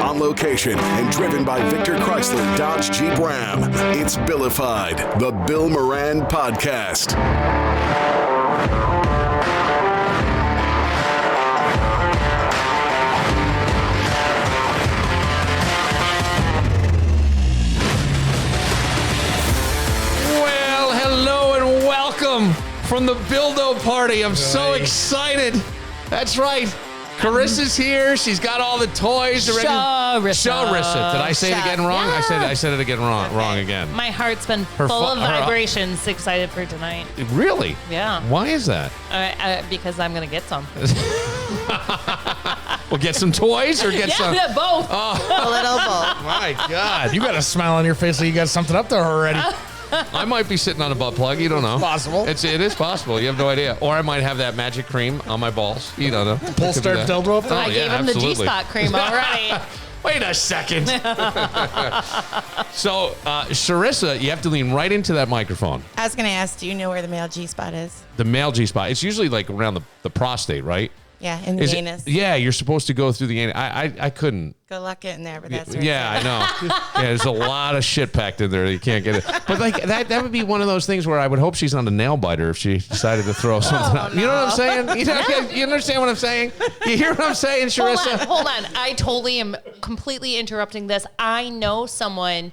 On location and driven by Victor Chrysler Dodge Jeep Ram, it's Billified, the Bill Moran Podcast. Well, hello and welcome from the Billdo Party. I'm so excited. That's right. Carissa's here. She's got all the toys already. Charissa. Did I say it again wrong? Yeah. I said it again wrong again. My heart's been full of vibrations. Excited for tonight. Really? Yeah. Why is that? Because I'm gonna get some. Well, get some toys or get some. Yeah, both. Oh. A little both. My God. You got a smile on your face like you got something up there already. I might be sitting on a butt plug. You don't know. Possible. It is possible. You have no idea. Or I might have that magic cream on my balls. You don't know. Pull start dildo up there. I gave him the G-spot cream already. Wait a second. So, Charissa, you have to lean right into that microphone. I was going to ask, do you know where the male G-spot is? The male G-spot. It's usually like around the prostate, right? Yeah, in the anus. Yeah, you're supposed to go through the anus. I couldn't. Good luck getting there, but that's right. Yeah, I know. Yeah, there's a lot of shit packed in there. You can't get it. But like that would be one of those things where I would hope she's not a nail biter if she decided to throw something out. You know what I'm saying? You understand what I'm saying? You hear what I'm saying, Charissa? Hold on. I totally am completely interrupting this. I know someone,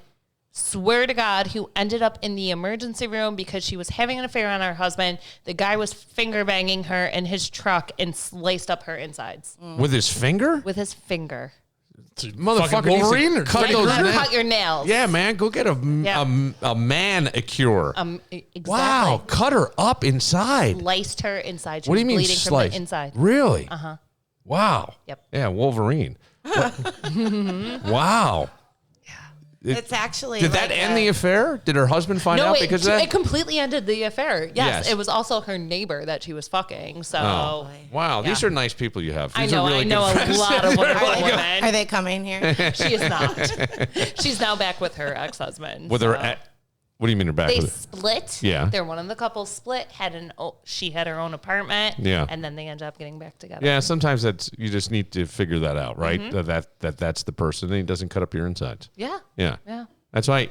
swear to God, who ended up in the emergency room because she was having an affair on her husband. The guy was finger banging her in his truck and sliced up her insides. With his finger? With his finger. Motherfucker Wolverine needs to cut Like those how to nails. cut your nails. Yeah, man, go get a man-a-cure. Exactly. Wow, cut her up inside. Sliced her inside. She What do you was mean bleeding sliced? from the inside. Really? Uh-huh. Wow. Yep. Yeah, Wolverine. Wow. It's actually Did that end the affair? Did her husband find out because of that? it completely ended the affair. Yes, Yes. it was also her neighbor that she was fucking. So, Oh. Wow, Yeah. these are nice people you have. I These know, are really I know good a friends. lot of wonderful Are women. they coming here? She is not. She's now back with her ex-husband. With so. her, what do you mean her back They with it? split. Yeah. They're one of the couple split. She had her own apartment. Yeah. And then they ended up getting back together. Yeah, sometimes you just need to figure that out, right? Mm-hmm. That's the person, and he doesn't cut up your insides. Yeah. Yeah. Yeah. That's why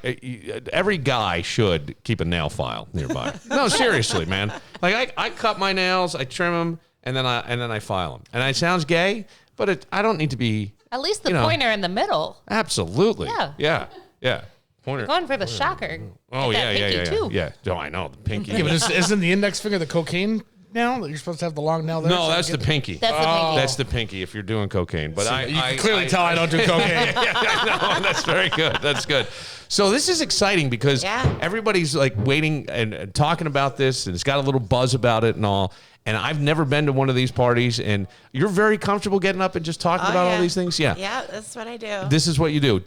every guy should keep a nail file nearby. No, seriously, man. Like I cut my nails, I trim them, and then I file them. And it sounds gay, but I don't need to be. At least the pointer in the middle. Absolutely. Yeah. Yeah. Pointer. Going for the shocker. Oh Get yeah, that yeah, pinky, yeah, too. yeah. Oh, I know the pinky. Yeah, but isn't the index finger the cocaine nail that you're supposed to have the long nail there? No, that's the pinky. That's the pinky. That's the pinky if you're doing cocaine. But You can clearly tell I don't do cocaine. Yeah, I know. That's very good. That's good. So this is exciting because everybody's like waiting and talking about this, and it's got a little buzz about it and all. And I've never been to one of these parties, and you're very comfortable getting up and just talking about all these things. Yeah. Yeah, that's what I do. This is what you do.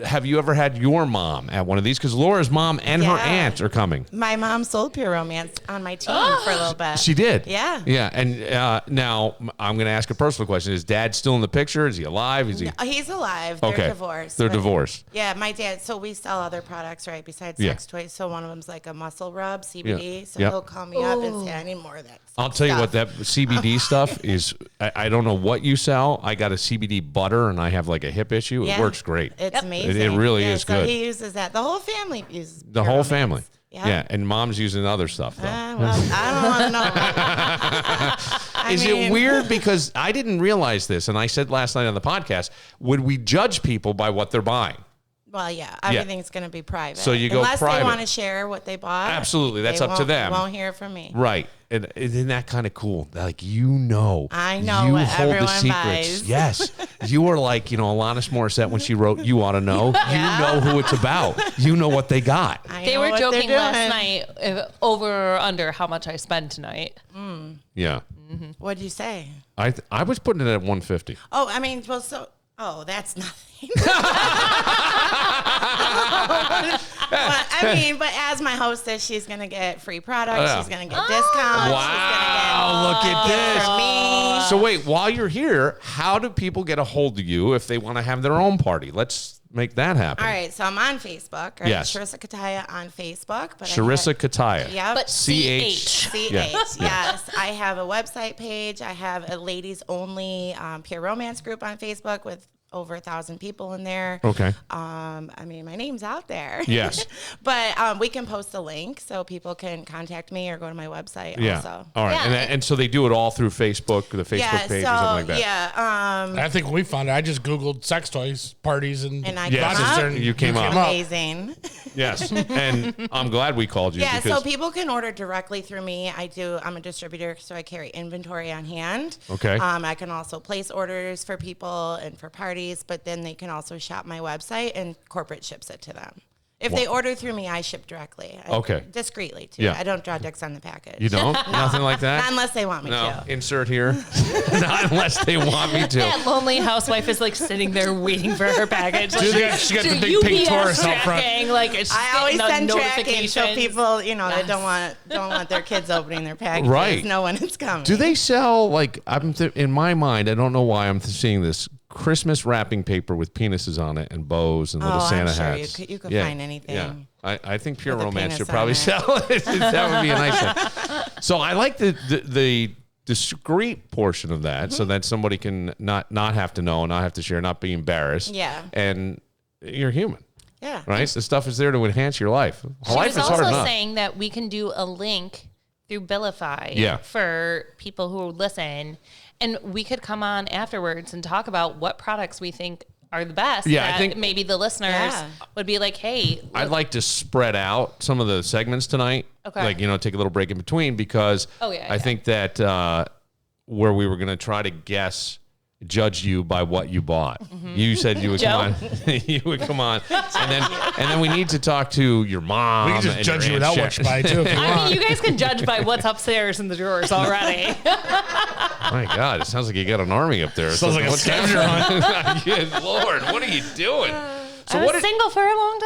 Have you ever had your mom at one of these? Because Laura's mom and her aunt are coming. My mom sold Pure Romance on my team for a little bit. She did. Yeah. Yeah. And now I'm going to ask a personal question. Is Dad still in the picture? Is he alive? Is he? No, he's alive. They're Okay. divorced. They're but- divorced. Yeah, my dad. So we sell other products, right, besides Yeah. sex toys. So one of them's like a muscle rub, CBD. Yeah. So Yep. he'll call me up and say, I need more of that. I'll tell you what, stuff." that CBD stuff is, I don't know what you sell. I got a CBD butter and I have like a hip issue. Yeah. It works great. It's amazing. It really Yeah, is so good. he uses that. The whole family uses The Pure whole Romance. family. Yeah. And mom's using other stuff though. Well, I don't want to know. Is it weird? Because I didn't realize this, and I said last night on the podcast, would we judge people by what they're buying? Well, yeah, everything's going to be private. So you go Unless private. they want to share what they bought. Absolutely, that's they up to them. Won't hear from me. Right. And isn't that kind of cool? Like, I know you what hold the everyone secrets. buys. Yes. You are like, Alanis Morissette when she wrote You Ought to Know. You know who it's about. You know what they got. They were joking last night over or under how much I spend tonight. Yeah. What'd you say? I was putting it at 150. Oh, I mean, well, that's nothing. But as my hostess, she's going to get free products. Yeah. She's going to get discounts. Wow, look at this. For me. So wait, while you're here, how do people get a hold of you if they want to have their own party? Let's make that happen? All right, so I'm on Facebook. Right? Yes. Charissa Cutaia on Facebook. But Charissa Cutaia. Yep. But C-H. CH, yes. I have a website page. I have a ladies-only pure romance group on Facebook with over 1,000 people in there. Okay. I mean, my name's out there. Yes. But we can post a link so people can contact me or go to my website Yeah. also. All right. Yeah. And so they do it all through Facebook, the Facebook page or something like that. Yeah. I think when we found it, I just Googled sex toys, parties, and And I Yes. came up. and You came up. Amazing. Yes. And I'm glad we called you. Yeah, because, so people can order directly through me. I'm a distributor, so I carry inventory on hand. Okay. I can also place orders for people and for parties, but then they can also shop my website and corporate ships it to them. If they order through me, I ship directly. Okay. Discreetly, too. Yeah. I don't draw dicks on the package. You don't? Nothing like that? Not unless they want me No. to. Insert here. Not unless they want me to. That lonely housewife is like sitting there waiting for her package. Like, she got the big pink Taurus out front. tracking, like it's I always send tracking so notifications. people, that don't want their kids opening their packages Right. know when it's coming. Do they sell, like, in my mind, I don't know why I'm seeing this, Christmas wrapping paper with penises on it and bows and little Santa I'm sure hats? you could find anything. Yeah. I think Pure with a Romance penis should on probably it. sell it. That would be a nice one. So I like the discreet portion of that so that somebody can not have to know, not have to share, not be embarrassed. Yeah. And you're human. Yeah. Right? The stuff is there to enhance your life. She Life was is hard also enough. saying that we can do a link through Billify Yeah. for people who listen, and we could come on afterwards and talk about what products we think are the best. Yeah, I that think- maybe the listeners Yeah. would be like, hey, I'd like to spread out some of the segments tonight. Okay. Like, take a little break in between because I think that where we were going to try to judge you by what you bought. You said you would come on. You would come on. And then we need to talk to your mom. We can just and judge your you Aunt without what you Sharon. buy, too, if you I want. mean, you guys can judge by what's upstairs in the drawers already. My God, it sounds like you got an army up there. Sounds like a scavenger hunt. Good Lord, what are you doing? So I was single for a long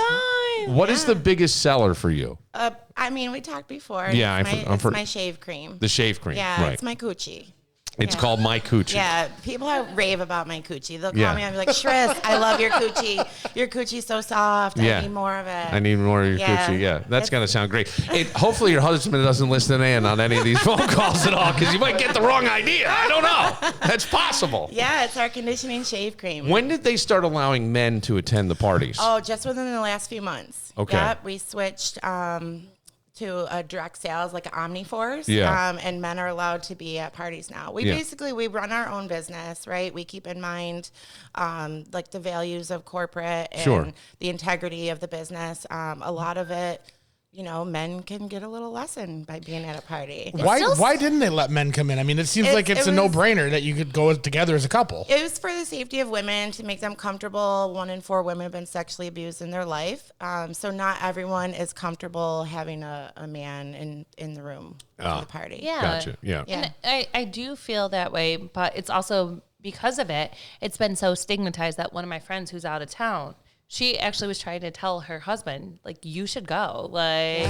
time. what is the biggest seller for you? I mean, we talked before. Yeah, it's my shave cream. The shave cream. Yeah, right. it's my coochie. It's yeah. coochie. My coochie. Yeah, people rave about my coochie. They'll call Yeah. me and be like, Shriz, I love your coochie. Your coocie's so soft. Yeah. I need more of it. I need more of your Yeah. coochie. Yeah, that's going to sound great. Hopefully your husband doesn't listen in on any of these phone calls at all because you might get the wrong idea. I don't know. That's possible. Yeah, it's our conditioning shave cream. When did they start allowing men to attend the parties? Oh, just within the last few months. Okay. Yep, we switched to a direct sales like Omniforce. Yeah. And men are allowed to be at parties now. We run our own business, right? We keep in mind like the values of corporate and Sure. the integrity of the business. A lot of it, men can get a little lesson by being at a party. Why didn't they let men come in? I mean, it seems like it's a no-brainer that you could go together as a couple. It was for the safety of women, to make them comfortable. 1 in 4 women have been sexually abused in their life. So not everyone is comfortable having a man in the room for the party. Yeah. Gotcha. Yeah. And I do feel that way, but it's also because of it, it's been so stigmatized that one of my friends who's out of town, she actually was trying to tell her husband, like, you should go. Like,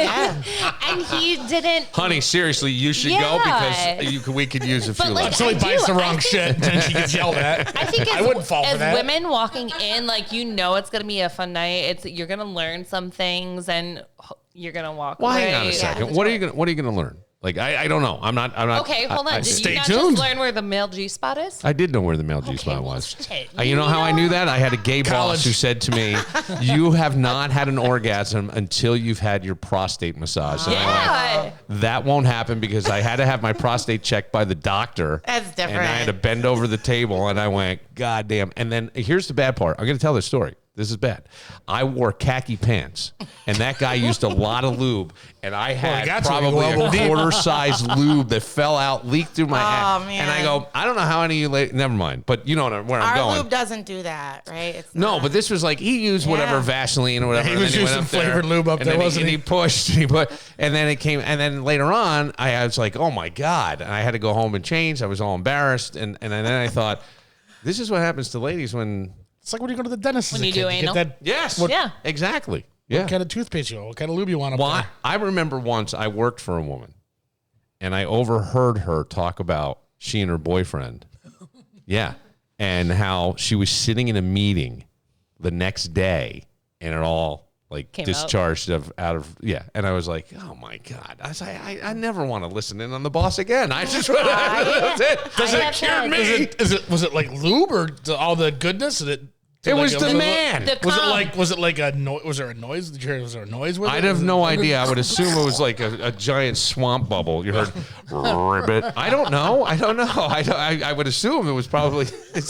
and he didn't. Honey, seriously, you should go because we could use a few like, lessons. Until he I buys do. the I wrong think- shit, and then she gets yelled at. I think I wouldn't fall for as that. women walking in, like, it's going to be a fun night. You're going to learn some things and you're going to walk Well, away. hang on a second. What are you gonna learn? Like, I don't know. I'm not. Okay, hold on. Did Stay you not tuned. just learn where the male G spot is? I did know where the male G spot was. shit. You know how I knew that? I had a gay boss College. who said to me, "You have not had an orgasm until you've had your prostate massage." And I went, Yeah. that won't happen because I had to have my prostate checked by the doctor. That's different. And I had to bend over the table, and I went, "God damn!" And then here's the bad part. I'm going to tell this story. This is bad. I wore khaki pants, and that guy used a lot of lube, and I had got to probably go a deep. quarter-size lube that fell out, leaked through my ass. man. And I go, I don't know how any of you never mind, but you know where I'm Our going. lube doesn't do that, right? It's No, not. but this was like he used whatever Yeah. Vaseline or whatever. He and was then went using up there, flavored lube up and there, then wasn't and he? he pushed, and he put, and then it came, and then later on, I was like, oh my God, and I had to go home and change. I was all embarrassed, and then I thought, this is what happens to ladies when. It's like when you go to the dentist as When a you kid. do You anal? get that, Yes. Yeah. Exactly. Yeah. what kind of toothpaste you want, what kind of lube you want up Well, there. I remember once I worked for a woman, and I overheard her talk about she and her boyfriend. Yeah. And how she was sitting in a meeting the next day, and it all like Came discharged out of and I was like, oh my God, I never want to listen in on the boss again. I just that's it. Does it cure me? Was it like lube or all the goodness? It was the man. Was it like a noise? Was there a noise? Was there a noise with it? I'd have no idea. I would assume it was like a giant swamp bubble. You heard ribbit. I don't know. I would assume it was probably.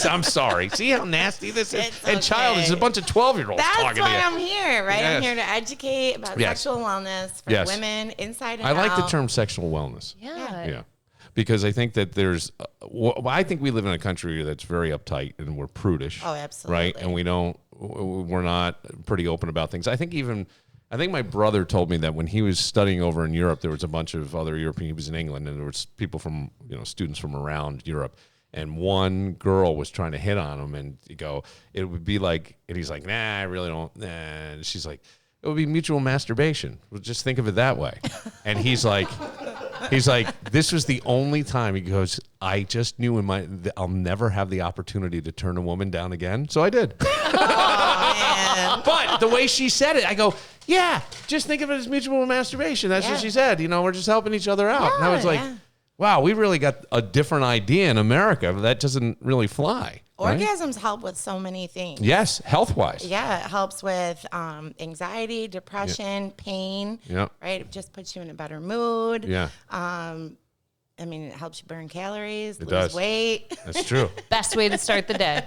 I'm sorry. See how nasty this is? It's and child is a bunch of 12-year-olds talking to you. That's why I'm here, right? Yes. I'm here to educate about sexual wellness for women inside and out. I like the term sexual wellness. Yeah. Because I think that I think we live in a country that's very uptight and we're prudish. Oh, absolutely. Right? And we're not pretty open about things. I think my brother told me that when he was studying over in Europe, there was a bunch of other European, he was in England, and there was people from, students from around Europe. And one girl was trying to hit on him, and it would be like, and he's like, nah, I really don't. Nah. And she's like, it would be mutual masturbation. Well, just think of it that way. And he's like, this was the only time. He goes, I just knew I'll never have the opportunity to turn a woman down again. So I did. Oh, man. But the way she said it, I go, yeah, just think of it as mutual masturbation. That's what she said. We're just helping each other out. And I was like, wow, we really got a different idea in America. That doesn't really fly. Orgasms help with so many things. Yes, health-wise. Yeah, it helps with anxiety, depression, pain. Yeah. Right? It just puts you in a better mood. Yeah. It helps you burn calories, lose weight. That's true. Best way to start the day.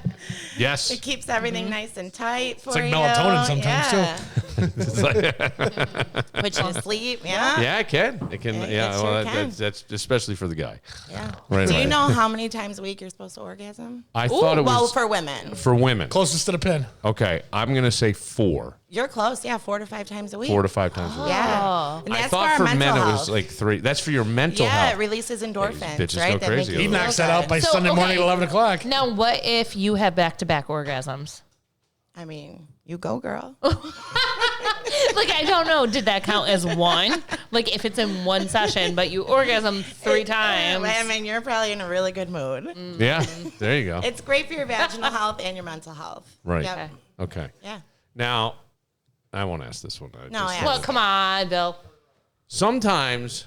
Yes. It keeps everything nice and tight for you. It's like melatonin sometimes, too. It's like, Put you to sleep. Yeah. yeah, it can. It can. It sure can. That's especially for the guy. Yeah. Right, Do you know how many times a week you're supposed to orgasm? I thought it was. Well, for women. For women. Closest to the pin. Okay, I'm going to say 4. You're close. Yeah, 4 to 5 times a week. 4 to 5 times a week. Yeah. And I that's thought for our mental men health. it was like 3. That's for your mental health. Yeah, it releases endorphins, Bitches right? go That make crazy you over He it. knocks feel that out good. by Sunday morning at 11 o'clock. Now, what if you have back-to-back orgasms? I mean, you go, girl. Like, I don't know. Did that count as one? Like, if it's in one session, but you orgasm 3 times. I mean, you're probably in a really good mood. Yeah, there you go. It's great for your vaginal health and your mental health. Right. Yep. Okay. Yeah. Now, I won't ask this one. Well, come on, Bill. Sometimes,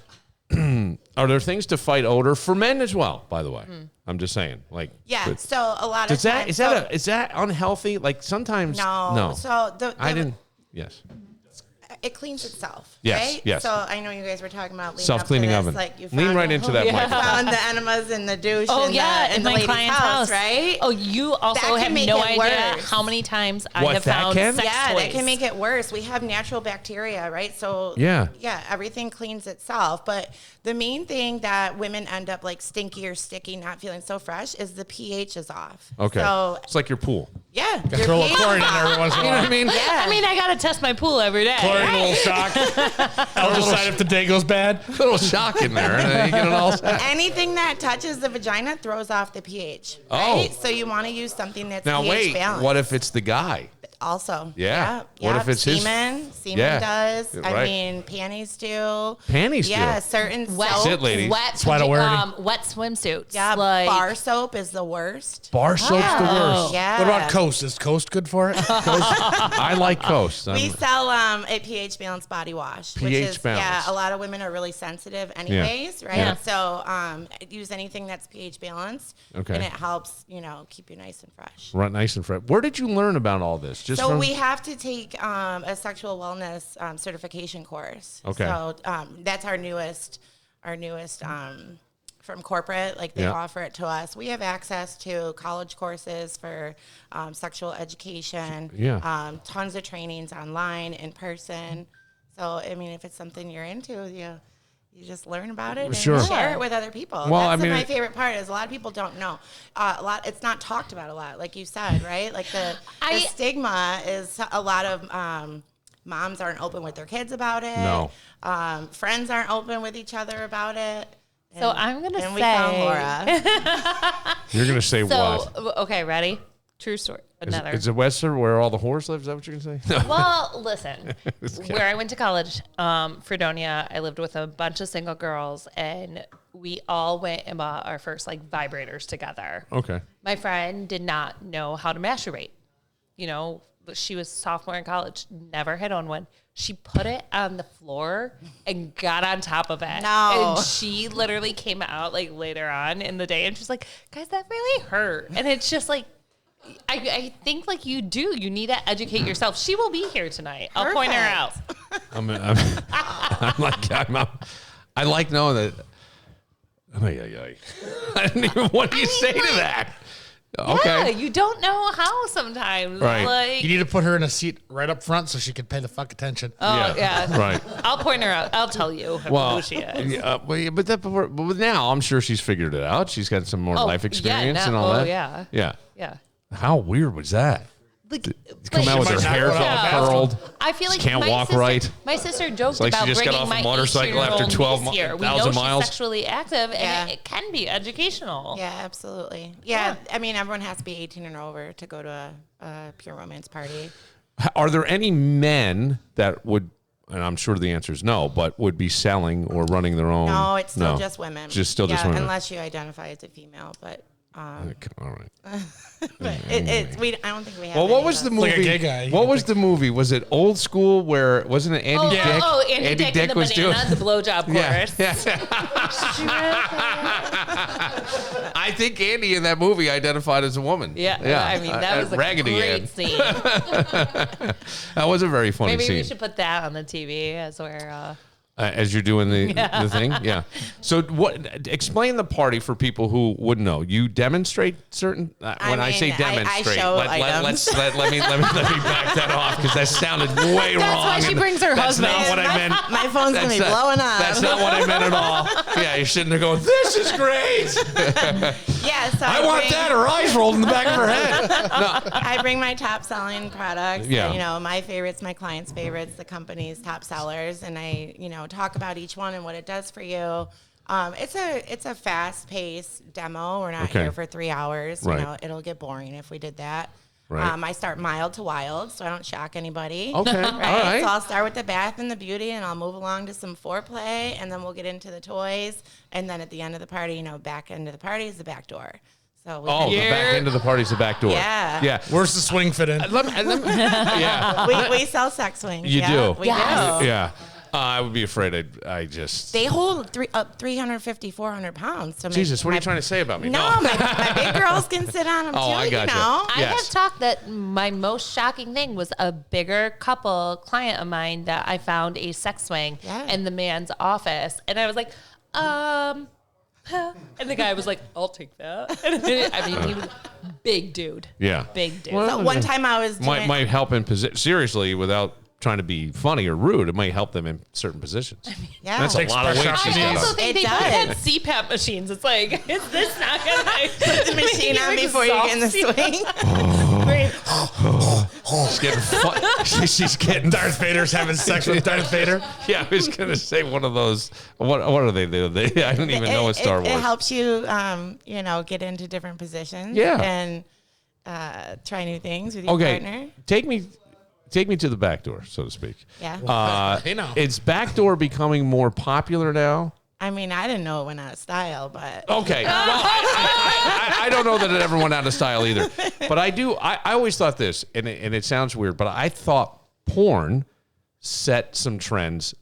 are there things to fight odor for men as well? By the way, I'm just saying. Like, Yeah. but So a lot of times. is that unhealthy? Like sometimes. No. So I didn't. Yes. it cleans itself. Yes, Right? yes. So I know you guys were talking about leaning Self-cleaning up to oven. this, like you Lean found right the- into that microphone. Found the enemas in the douche. Oh, in yeah, the, in my lady's client's house. right? Oh, you also That can have make no it idea worse. how many times I What, have that found can? sex Yeah, toys. that can make it worse. We have natural bacteria, right? So Yeah. everything cleans itself. But the main thing that women end up like stinky or sticky, not feeling so fresh, is the pH is off. Okay. So It's like your pool. yeah, Throw a little chlorine in there every once in a You know while. what I mean? Yeah. I mean, I got to test my pool every day. Chlorine, a little shock. I'll decide if the day goes bad. A little shock in there, and then you get it all set. Anything that touches the vagina throws off the pH. Oh. Right? So you want to use something that's Now pH wait, balanced. what if it's the guy? Also. Yeah. What if it's his- semen? Semen Yeah. does. I Right. mean, panties do. Panties Yeah, do. certain Wet, soaps. That's it, ladies. why I don't wear any. wet swimsuits. Yeah, like, bar soap is the worst. Bar soap's the worst. Yeah. What about Coast? Is Coast good for it? I like Coast. We sell a pH balanced body wash, which pH is balanced. a lot of women are really sensitive anyways, right? Yeah. So use anything that's pH balanced, Okay. and it helps keep you nice and fresh. Right, nice and fresh. Where did you learn about all this? Just So from we have to take a sexual wellness certification course. Okay. So that's our newest from corporate. Like they Yeah. offer it to us. We have access to college courses for sexual education. Yeah. Tons of trainings online, in person. So I mean, if it's something you're into, you just learn about it and Sure. share it with other people. Well, That's I mean, my favorite part is a lot of people don't know. It's not talked about a lot, like you said, right? Like the stigma is a lot of moms aren't open with their kids about it. No. Friends aren't open with each other about it. So I'm going to say. And we found Laura. You're going to say what? Okay, ready? True story. Another. Is it Western where all the whores live? Is that what you're going to say? Well, listen, where I went to college, Fredonia, I lived with a bunch of single girls, and we all went and bought our first vibrators together. Okay. My friend did not know how to masturbate. she was sophomore in college, never hit on one. She put it on the floor and got on top of it. No. And she literally came out like later on in the day and she's like, guys, that really hurt. And it's just like, I think like you need to educate yourself. She will be here tonight. I'll point her out. I like knowing that. I don't even, what do you say to that? Okay. Yeah, you don't know how sometimes. Right. Like, You need to put her in a seat right up front so she can pay the fuck attention. oh, yeah. Right. I'll point her out. I'll tell you who she is. But now I'm sure she's figured it out. She's got some more life experience and all that. Yeah. Yeah. Yeah. How weird was that? Like, Come out with her hair all curled. I feel like She can't walk sister, right. My sister joked like she about just got bringing off a my motorcycle after 18-year-old 12,000 niece here. We know miles. she's sexually active, Yeah. and it can be educational. Yeah, absolutely. Yeah, I mean, everyone has to be 18 and over to go to a pure romance party. Are there any men that would, and I'm sure the answer is no, but would be selling or running their own? No, it's still just women. Just women. Unless you identify as a female, but. All right. But I don't think we have. Well, what was the movie? Like a gay guy. What was the movie? Was it Old School? Where wasn't it Andy Dick? Andy Dick and the was doing banana, the blowjob chorus. Yeah. I think Andy in that movie identified as a woman. Yeah. I mean, that was a Raggedy great Ann. scene. That was a very funny Maybe scene. we should put that on the TV as we're... as you're doing the thing, yeah. So, what? Explain the party for people who wouldn't know. You demonstrate certain. When I say demonstrate, I show let me back that off because that sounded way wrong. That's why she brings her husband. That's not what I meant. My phone's gonna be blowing up. That's not what I meant at all. Yeah, you're sitting there going, "This is great." Yeah, so I want that. Her eyes rolled in the back of her head. No. I bring my top selling products. Yeah. My favorites, my clients' favorites, the company's top sellers, and I, talk about each one and what it does for you. It's a fast-paced demo. We're not here for 3 hours. Right. It'll get boring if we did that. Right. I start mild to wild, so I don't shock anybody. Okay. Right? All right. So I'll start with the bath and the beauty, and I'll move along to some foreplay, and then we'll get into the toys, and then at the end of the party, back end of the party is the back door. So the back end of the party's the back door. Yeah. Yeah. Where's the swing fit in? Yeah. we sell sex swings. You do. We Yes. do. Yeah. I would be afraid. They hold 350, 400 pounds. So Jesus, what are you trying to say about me? No, my big girls can sit on them too. I got you. I Yes. have talked that my most shocking thing was a bigger couple client of mine that I found a sex swing in the man's office. And I was like, and the guy was like, I'll take that. I mean, he was a big dude. Yeah. Big dude. Well, So one time I was doing, might help in position. Seriously, without trying to be funny or rude, it might help them in certain positions. yeah. That's a Takes lot of pressure weight off she's the got knees. on. I think It they does. had CPAP machines. It's like, is this not going to put the machine on before you get in the swing? She's getting she's getting Darth Vader's having sex with Darth Vader. Yeah, I was gonna say one of those. What are they? I don't even know what Star Wars. It helps you, get into different positions. Yeah. And try new things with your partner. Take me to the back door, so to speak. Yeah. Hey, now. Is backdoor becoming more popular now? I mean, I didn't know it went out of style, but Okay. Well, I don't know that it ever went out of style either. But I do. I always thought this, and it sounds weird, but I thought porn set some trends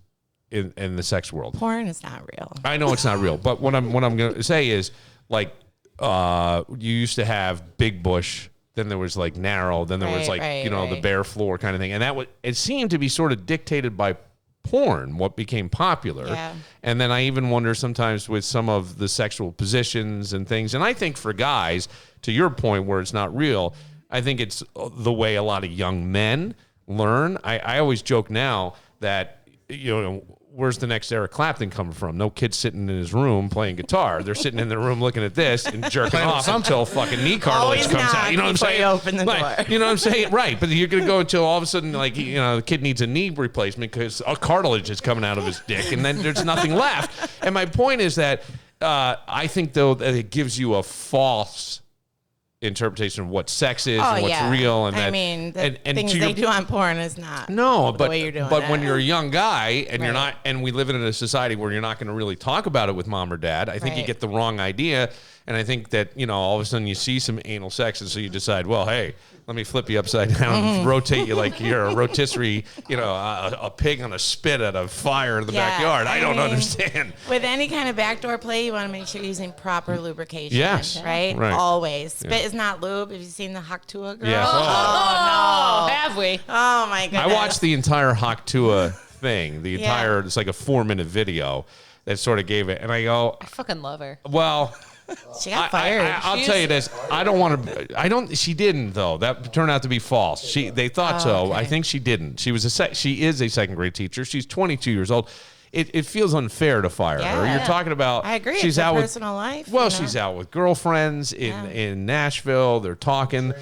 in the sex world. porn is not real. I know it's not real, but what I'm going to say is, like, you used to have big bush, then there was like narrow, then there was like the bare floor kind of thing, and it seemed to be sort of dictated by porn, what became popular. Yeah. And then I even wonder sometimes with some of the sexual positions and things. And I think for guys, to your point where it's not real, I think it's the way a lot of young men learn. I always joke now that, where's the next Eric Clapton coming from? No kid sitting in his room playing guitar. They're sitting in their room looking at this and jerking off until fucking knee cartilage comes out. You know what I'm saying? You open the door. You know what I'm saying? Right. But you're going to go until all of a sudden, like, the kid needs a knee replacement because a cartilage is coming out of his dick and then there's nothing left. And my point is that I think, though, that it gives you a false interpretation of what sex is and what's real, and the things they do on porn is not the way you're doing but it. when you're a young guy and you're not, and we live in a society where you're not going to really talk about it with mom or dad, I think you get the wrong idea. And I think that, all of a sudden you see some anal sex, and so you decide, well, hey, let me flip you upside down and rotate you like you're a rotisserie, a pig on a spit at a fire in the backyard. I don't understand. With any kind of backdoor play, you want to make sure you're using proper lubrication. Yes. Right? Always. Spit is not lube. Have you seen the Haktua girl? Yes. Oh, no. Have we? Oh, my goodness. I watched the entire Haktua thing, it's like a 4-minute video that sort of gave it. And I go, I fucking love her. Well, she got fired. I'll tell you this. She didn't though. That turned out to be false. They thought so. Okay. I think she didn't. She is a second grade teacher. She's 22 years old. It feels unfair to fire her. You're talking about. I agree. She's it's out personal life. Well, she's out with girlfriends in Nashville. They're talking.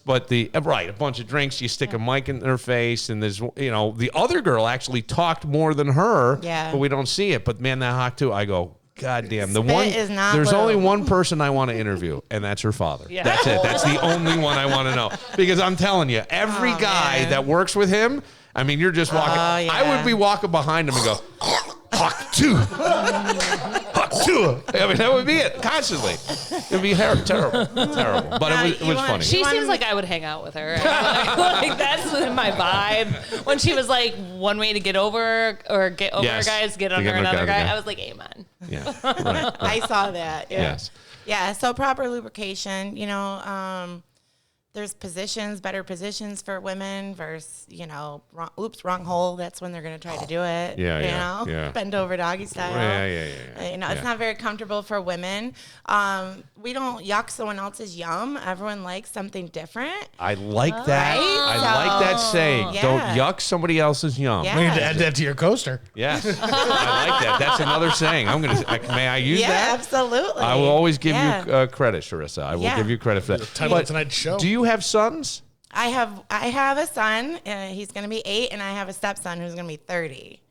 But a bunch of drinks, you stick a mic in their face, and there's, the other girl actually talked more than her, but we don't see it. But man, that hawk too, I go, God damn. There's only one person I want to interview, and that's her father. Yeah. That's it. That's the only one I want to know. Because I'm telling you, every guy that works with him, I mean, you're just walking. I would be walking behind him and go, hawk two. Hawk two. I mean, that would be it constantly. It would be terrible. But it was funny. She seems like I would hang out with her. Like that's my vibe. When she was like, one way to get over or get over guys, get under another guy. I was like, amen. Yeah. Right. I saw that. Yeah. Yes. Yeah. So proper lubrication, there's better positions for women versus, wrong hole. That's when they're going to try to do it. Yeah. Bend over doggy style. Yeah. It's not very comfortable for women. We don't yuck someone else's yum. Everyone likes something different. I like that. Right? Like that saying. Yeah. Don't yuck somebody else's yum. Yeah. We need to add that to your coaster. Yes. I like that. That's another saying. May I use that? Yeah, absolutely. I will always give you credit, Charissa. I will give you credit for that. Title of tonight's show. Do you have sons? I have a son. He's going to be 8, and I have a stepson who's going to be 30.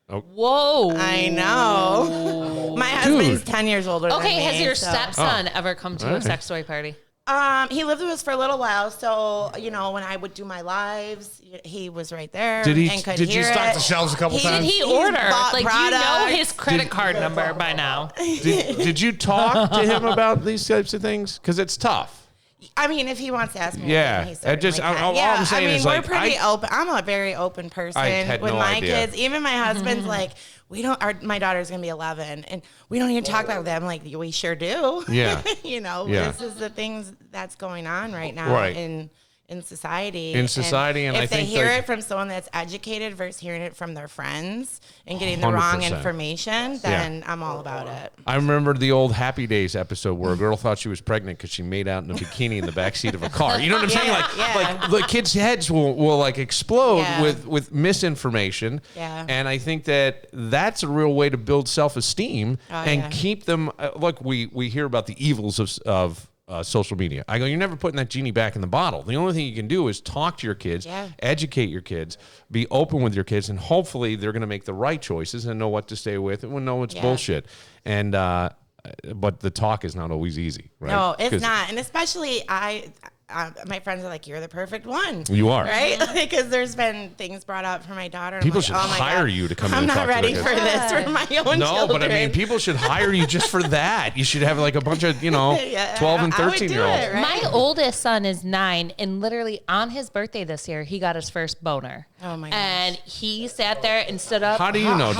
Whoa. I know. My husband's 10 years older than me. Okay, has your stepson ever come to a sex toy party? He lived with us for a little while, so when I would do my lives, he was right there. Did he? And could Did hear you stock it. the shelves a couple times? Did he order? bought Like, products. you know his credit card number by now. Did you talk to him about these types of things? Because it's tough. I mean, if he wants to ask me, Yeah. he certainly can. All I'm saying is, we're like, pretty open. I'm a very open person had with no my idea. kids. Even my husband's like, my daughter's gonna be 11, and we don't even talk about them. Like, we sure do. Yeah. This is the things that's going on right now in society. And and I if they think hear it from someone that's educated versus hearing it from their friends and getting the wrong 100%. information, then I'm all about it. I remember the old Happy Days episode where a girl thought she was pregnant because she made out in a bikini in the backseat of a car. You know what I'm saying? Like the kids' heads will like explode with misinformation. Yeah. And I think that's a real way to build self-esteem and keep them. Look, we hear about the evils of social media. I go, you're never putting that genie back in the bottle. The only thing you can do is talk to your kids, educate your kids, be open with your kids, and hopefully they're going to make the right choices and know what to stay with and know it's bullshit. And but the talk is not always easy, right? No, it's not. And especially my friends are like, you're the perfect one. You are. Right? Because there's been things brought up for my daughter. People should hire you to come in and talk to I'm not ready for this for my own children. But I mean, people should hire you just for that. You should have like a bunch of, 12 and 13-year-olds. Right? My oldest son is 9, and literally on his birthday this year, he got his first boner. Oh my gosh. And he sat there and stood up. How do you know?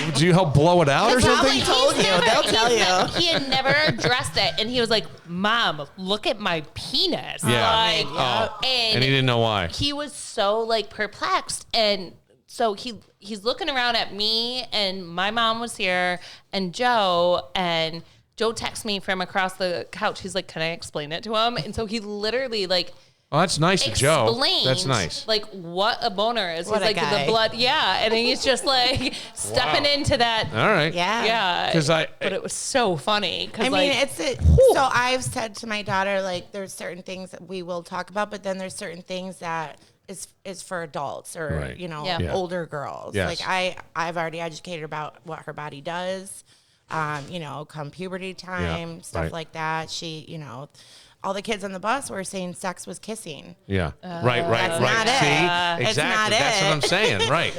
Did you help blow it out or something? They'll tell you. He had never addressed it, and he was like, "Mom, look at my penis." Yeah. And he didn't know why. He was so like perplexed, and so he's looking around at me, and my mom was here, and Joe texts me from across the couch. He's like, "Can I explain it to him?" And so he literally like. Oh, that's nice of Joe. That's nice. Like what a boner is. What he's like guy. the blood, and he's just like stepping into that. All right. Yeah. But it was so funny. I mean, so I've said to my daughter, like, there's certain things that we will talk about, but then there's certain things that is for adults or, older girls. Yes. Like I've already educated her about what her body does, come puberty time, stuff like that. She, all the kids on the bus were saying sex was kissing. Yeah. Right. Not See? it. Exactly. It's not That's it. what I'm saying. Right.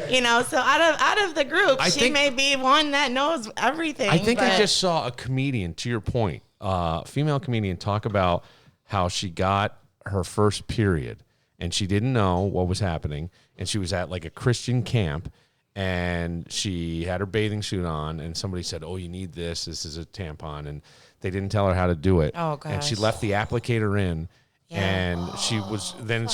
So out of the group, she may be one that knows everything. I think I just saw a comedian, to your point, female comedian talk about how she got her first period and she didn't know what was happening. And she was at like a Christian camp and she had her bathing suit on and somebody said, oh, you need this. This is a tampon. And they didn't tell her how to do it. Oh, gosh. And she left the applicator in. Yeah. And she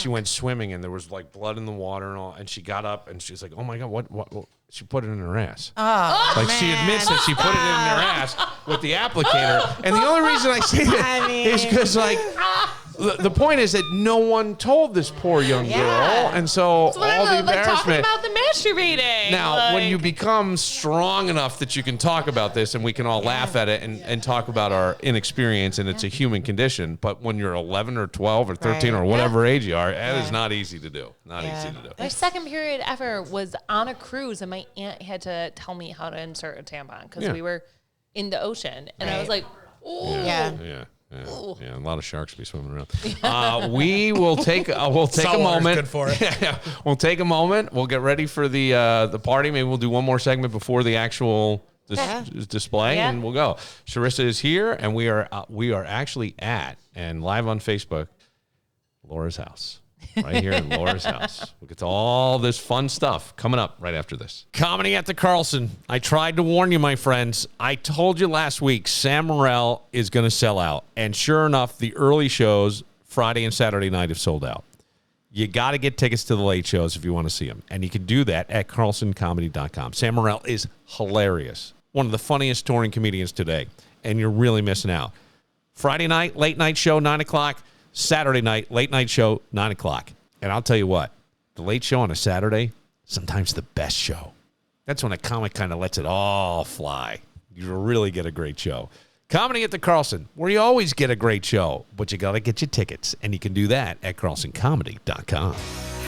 went swimming and there was like blood in the water and all. And she got up and she was like, oh my God, what? She put it in her ass. Oh, like man. she admits that she put it in her ass with the applicator. And the only reason I say that is because like the point is that no one told this poor young girl. And so all the embarrassment. Talking about the masturbating. Now, when you become strong enough that you can talk about this and we can all laugh at it and talk about our inexperience and it's a human condition, but when you're 11 or 12 or 13 or whatever age you are, that is not easy to do. Not easy to do. My second period ever was on a cruise and my aunt had to tell me how to insert a tampon because we were in the ocean. And I was like, ooh. Yeah, a lot of sharks be swimming around. We will take a moment. Good for it. We'll take a moment. We'll get ready for the party. Maybe we'll do one more segment before the actual display, and we'll go. Charissa is here, and we are actually at and live on Facebook, Laura's house. Right here in Laura's house. We'll get to all this fun stuff coming up right after this. Comedy at the Carlson. I tried to warn you, my friends. I told you last week Sam Morril is going to sell out. And sure enough, the early shows, Friday and Saturday night, have sold out. You got to get tickets to the late shows if you want to see them. And you can do that at carlsoncomedy.com. Sam Morril is hilarious. One of the funniest touring comedians today. And you're really missing out. Friday night, late night show, 9 o'clock. Saturday night, late night show, 9 o'clock. And I'll tell you what, the late show on a Saturday, sometimes the best show. That's when a comic kind of lets it all fly. You really get a great show. Comedy at the Carlson, where you always get a great show, but you got to get your tickets. And you can do that at carlsoncomedy.com.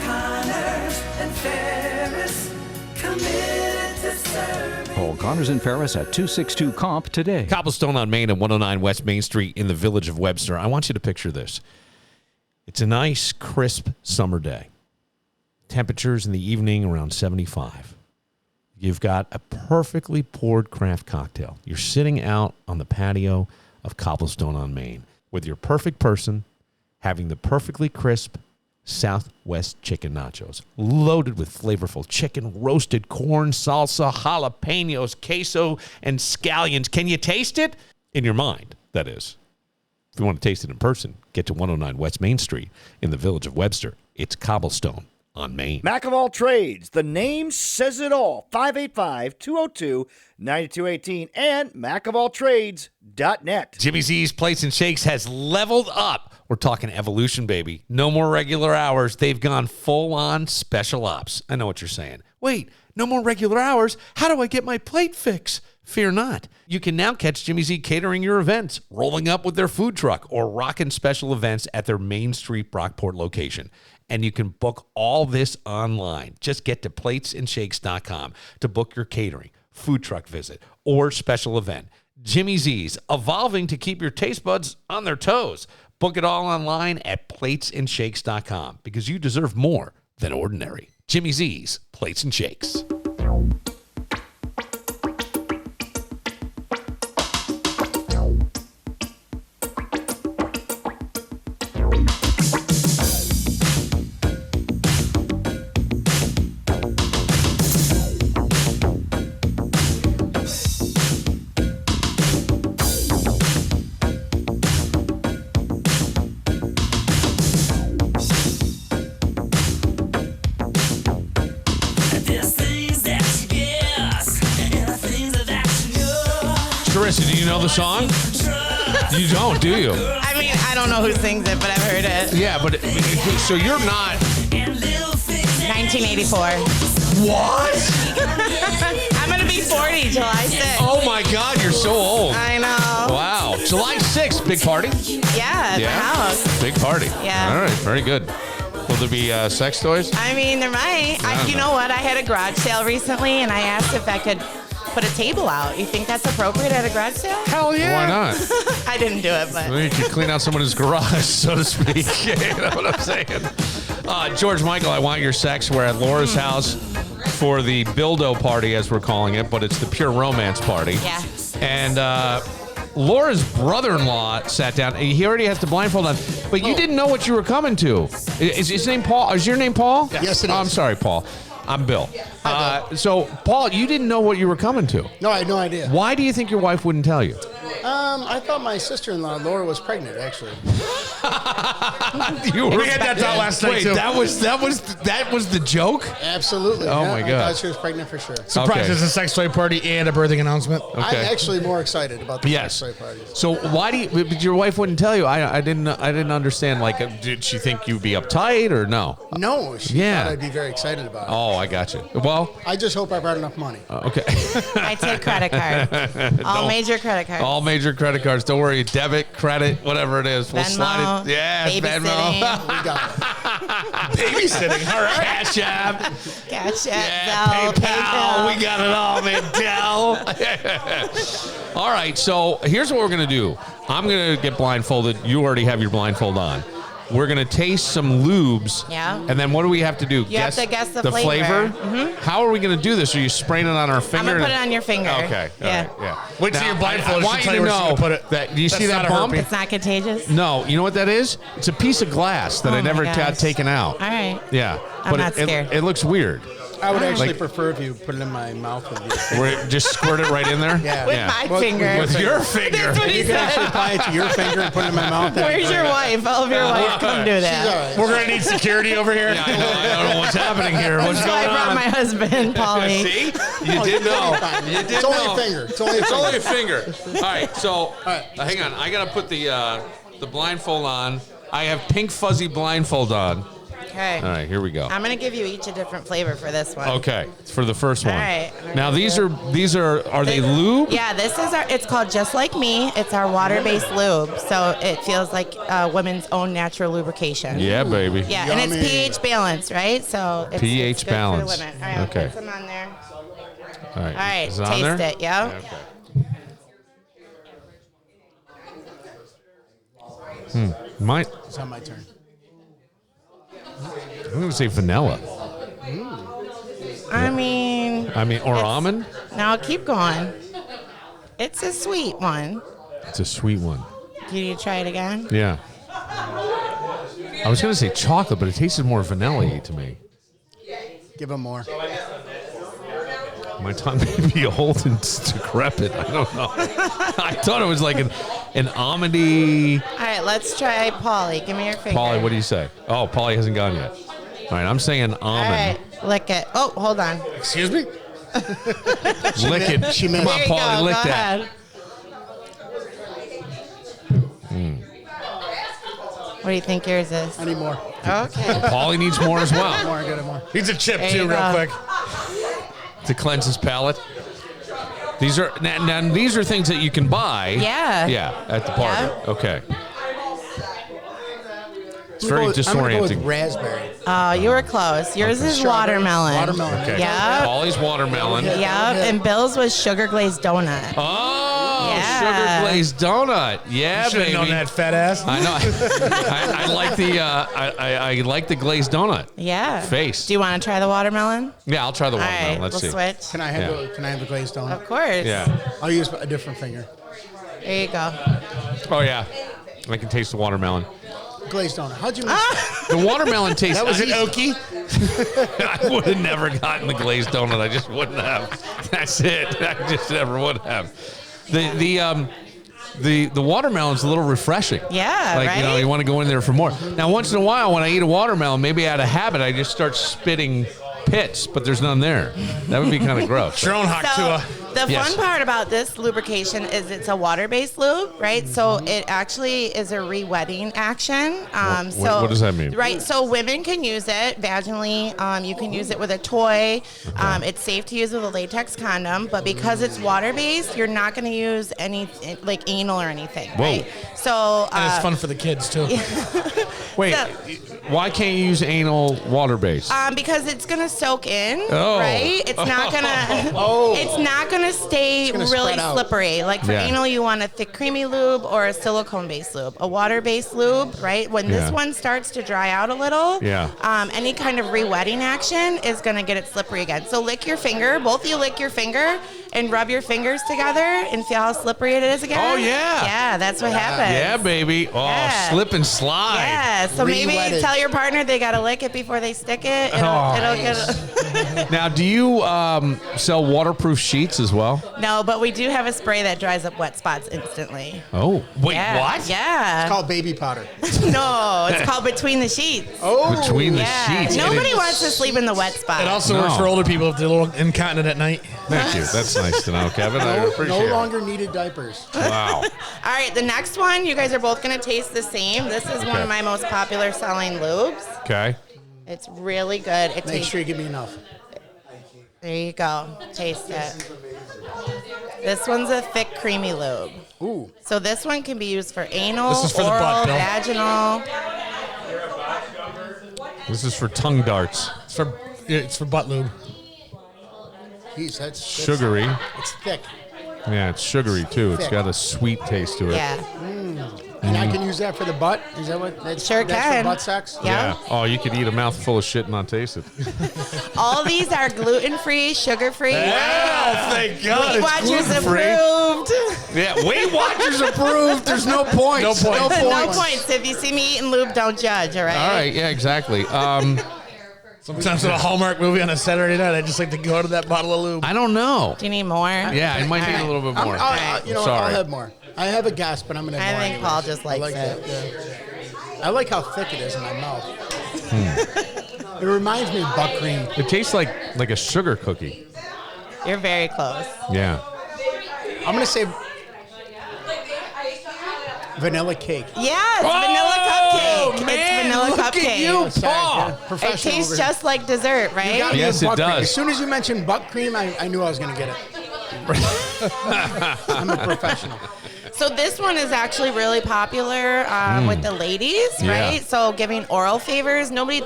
Connors and Ferris, committed to serving. Call Connors and Ferris at 262 Comp today. Cobblestone on Main and 109 West Main Street in the village of Webster. I want you to picture this. It's a nice, crisp summer day. Temperatures in the evening around 75. You've got a perfectly poured craft cocktail. You're sitting out on the patio of Cobblestone on Main with your perfect person having the perfectly crisp Southwest chicken nachos, loaded with flavorful chicken, roasted corn, salsa, jalapenos, queso, and scallions. Can you taste it? In your mind, that is. If you want to taste it in person, get to 109 West Main Street in the village of Webster. It's Cobblestone on Main. Mac of all trades. The name says it all. 585-202-9218 and macofalltrades.net. Jimmy Z's Plates and Shakes has leveled up. We're talking evolution, baby. No more regular hours. They've gone full-on special ops. I know what you're saying. Wait, no more regular hours? How do I get my plate fix? Fear not. You can now catch Jimmy Z catering your events, rolling up with their food truck, or rocking special events at their Main Street Brockport location. And you can book all this online. Just get to platesandshakes.com to book your catering, food truck visit, or special event. Jimmy Z's, evolving to keep your taste buds on their toes. Book it all online at platesandshakes.com because you deserve more than ordinary. Jimmy Z's, Plates and Shakes. Charissa, do you know the song? You don't, do you? I mean, I don't know who sings it, but I've heard it. Yeah, but so you're not 1984. What? I'm going to be 40 July 6th. Oh my God, you're so old. I know. Wow. July 6th, big party? Yeah, at my house. Big party. Yeah. All right, very good. Will there be sex toys? I mean, there might. You know what? I had a garage sale recently, and I asked if I could put a table out. You think that's appropriate at a garage sale? Hell yeah. Why not? I didn't do it, but. Well, you could clean out someone's garage, so to speak. You know what I'm saying? George Michael, I Want Your Sex. We're at Laura's house for the Billdo Party, as we're calling it, but it's the Pure Romance Party. Yeah. And Laura's brother-in-law sat down. He already has the blindfold on, but you didn't know what you were coming to. Is his name Paul? Is your name Paul? Yes, it is. I'm sorry, Paul. I'm Bill. So, Paul, you didn't know what you were coming to. No, I had no idea. Why do you think your wife wouldn't tell you? I thought my sister-in-law, Laura, was pregnant, actually. We had that thought last night, too. That was the joke? Absolutely. Oh, yeah, my I God. thought she was pregnant for sure. Surprised there's a sex toy party and a birthing announcement. I'm actually more excited about the sex toy party. So why do you? But your wife wouldn't tell you. I didn't understand. Like, did she think you'd be uptight or no? No, she thought I'd be very excited about it. Oh, I got you. Well, I just hope I brought enough money. Okay. I take credit card. All major credit cards. All major credit cards. Don't worry. Debit, credit, whatever it is. We'll slide it. Yeah, Venmo. We got it. Babysitting. All right. Cash App. Cash App. Yeah, PayPal. We got it all, man. Dell. All right. So here's what we're going to do. I'm going to get blindfolded. You already have your blindfold on. We're going to taste some lubes. Yeah. And then what do we have to do? You have to guess the flavor. Mm-hmm. How are we going to do this? Are you spraying it on our finger? I'm going to put it on your finger. Okay. Yeah. All right, yeah. Wait till you're blindfolded. I want you to know that. Do you see that bump? It's not contagious? No. You know what that is? It's a piece of glass that I never got taken out. All right. Yeah. I'm not scared. It looks weird. I would actually prefer if you put it in my mouth. Just squirt it right in there? Yeah. With my finger. With your finger. That's what he You can said. actually apply it to your finger and put it in my mouth. Where's your wife? All of your wife come do that. She's all right. We're going to need security over here. Yeah, I don't know what's happening here. What's That's why going I brought on? my husband, Polly. See? You did know. You did It's know. only a finger. It's only a It's finger. only a finger. All right, so hang on. I got to put the blindfold on. I have pink fuzzy blindfold on. Okay. All right, here we go. I'm going to give you each a different flavor for this one. Okay, it's for the first one. All right. Now these are they lube? Yeah, this is it's called Just Like Me. It's our water-based lube. So it feels like women's own natural lubrication. Yeah, baby. Yeah, Yummy. and it's pH balanced, right? So it's pH it's good balanced. for the women. All right, Okay. I'll put some on there. All right. All right, Is it on taste there? it, yeah. Okay. It's on my turn. I'm going to say vanilla. I mean, or almond? now keep going. It's a sweet one. It's a sweet one. Can you try it again? Yeah. I was going to say chocolate, but it tasted more vanilla-y to me. Give him more. My tongue may be old and decrepit. I don't know. I thought it was like an almondy. All right, let's try Polly. Give me your finger. Polly, what do you say? Oh, Polly hasn't gone yet. All right, I'm saying almond. All right, lick it. Oh, hold on. Excuse me? Lick it. She Come made- on, Here you Polly, go. lick Go that. ahead. What do you think yours is? I need more. Okay. Polly needs more as well More, get it more. Needs a chip, There too, you real go. quick. to cleanse his palate. These are now these are things that you can buy. Yeah. Yeah, at the party. Yeah. Okay. It's very I'm gonna go disorienting. with raspberry. Oh, you were close. Yours is Strawberry. watermelon. Watermelon. Okay. Yeah. Polly's watermelon. Yeah, and Bill's was sugar glazed donut. Oh, Yeah. sugar glazed donut. Yeah, Should have baby. known that, fat ass. I know. I like the I like the glazed donut Yeah. face. Do you want to try the watermelon? Yeah, I'll try the All watermelon. right, Let's we'll see. switch. Can I have Yeah. the glazed donut? Of course. Yeah. I'll use a different finger. There you go. Oh yeah. I can taste the watermelon. Glazed donut. How'd you miss that? The watermelon tastes. That was an Okie. I would have never gotten the glazed donut. I just wouldn't have. That's it. I just never would have. The watermelon's a little refreshing. Yeah, like right? you want to go in there for more. Now, once in a while, when I eat a watermelon, maybe out of habit, I just start spitting pits, but there's none there. That would be kind of gross. Your own So Haktua. the Yes. fun part about this lubrication is it's a water-based lube, right? So it actually is a re-wetting action. What does that mean? Right. So women can use it vaginally. You can use it with a toy. It's safe to use with a latex condom, but because it's water-based, you're not going to use any like anal or anything, Whoa. right? So And it's fun for the kids, too. Wait, So- why can't you use anal water-based? because it's gonna soak in, Oh. right? It's not gonna. It's not gonna stay gonna really spread out. slippery. Like for Yeah. anal, you want a thick, creamy lube or a silicone-based lube. A water-based lube, right? When Yeah. this one starts to dry out a little, Yeah. any kind of re-wetting action is gonna get it slippery again. So lick your finger. Both of you lick your finger, and rub your fingers together and feel how slippery it is again. Oh, yeah. Yeah, that's what happens. Yeah, baby. Oh, Yeah. slip and slide. Yeah, so maybe Re-wetted. tell your partner they got to lick it before they stick it. It'll get. Now, do you sell waterproof sheets as well? No, but we do have a spray that dries up wet spots instantly. Oh, wait, Yeah. what? Yeah. It's called baby powder. No, it's called Between the Sheets. Oh, Between the Yeah. sheets. And Nobody it- wants to sleep in the wet spot. It also works No. for older people if they're a little incontinent at night. Thank you. That's nice to know, Kevin. I appreciate no it. longer needed diapers. Wow. All right, the next one, you guys are both going to taste the same. This is one Okay. of my most popular selling lubes. Okay. It's really good. It Make tastes. sure you give me enough. There you go. Taste it. This one's a thick, creamy lube. Ooh. So this one can be used for anal, This is for the oral, butt, Bill. vaginal. This is for tongue darts. It's for butt lube. Jeez, that's Sugary. It's thick. Yeah, it's sugary too. It's got a sweet taste to it. Yeah. And I can use that for the butt? Is that what? That's, Sure that's can. for butt sex? Yeah. Oh, you could eat a mouthful of shit and not taste it. All these are gluten-free, sugar-free. Oh, thank God. Weight Watchers gluten-free. approved. Yeah, Weight Watchers approved. There's no points. No points. No points. If you see me eating lube, don't judge, all right? All right. Yeah, exactly. Sometimes with a Hallmark movie on a Saturday night, I just like to go to that bottle of lube. I don't know. Do you need more? Yeah, I might need a little bit more. You know, Sorry. I'll have more. I have a gas, but I'm going to have I more think anyways. Paul just likes I like it. that, yeah. I like how thick it is in my mouth. It reminds me of butt cream. It tastes like a sugar cookie. You're very close. Yeah. I'm going to say vanilla cake. Yeah, it's vanilla cupcake. man, it's vanilla look cupcake. at you, Sorry, Paul. yeah, It professional tastes over here. just like dessert, You right? got me Yes, with it butt cream. does. As soon as you mentioned butt cream, I knew I was going to get it. I'm a professional. So this one is actually really popular with the ladies, Yeah. right? So giving oral favors. Nobody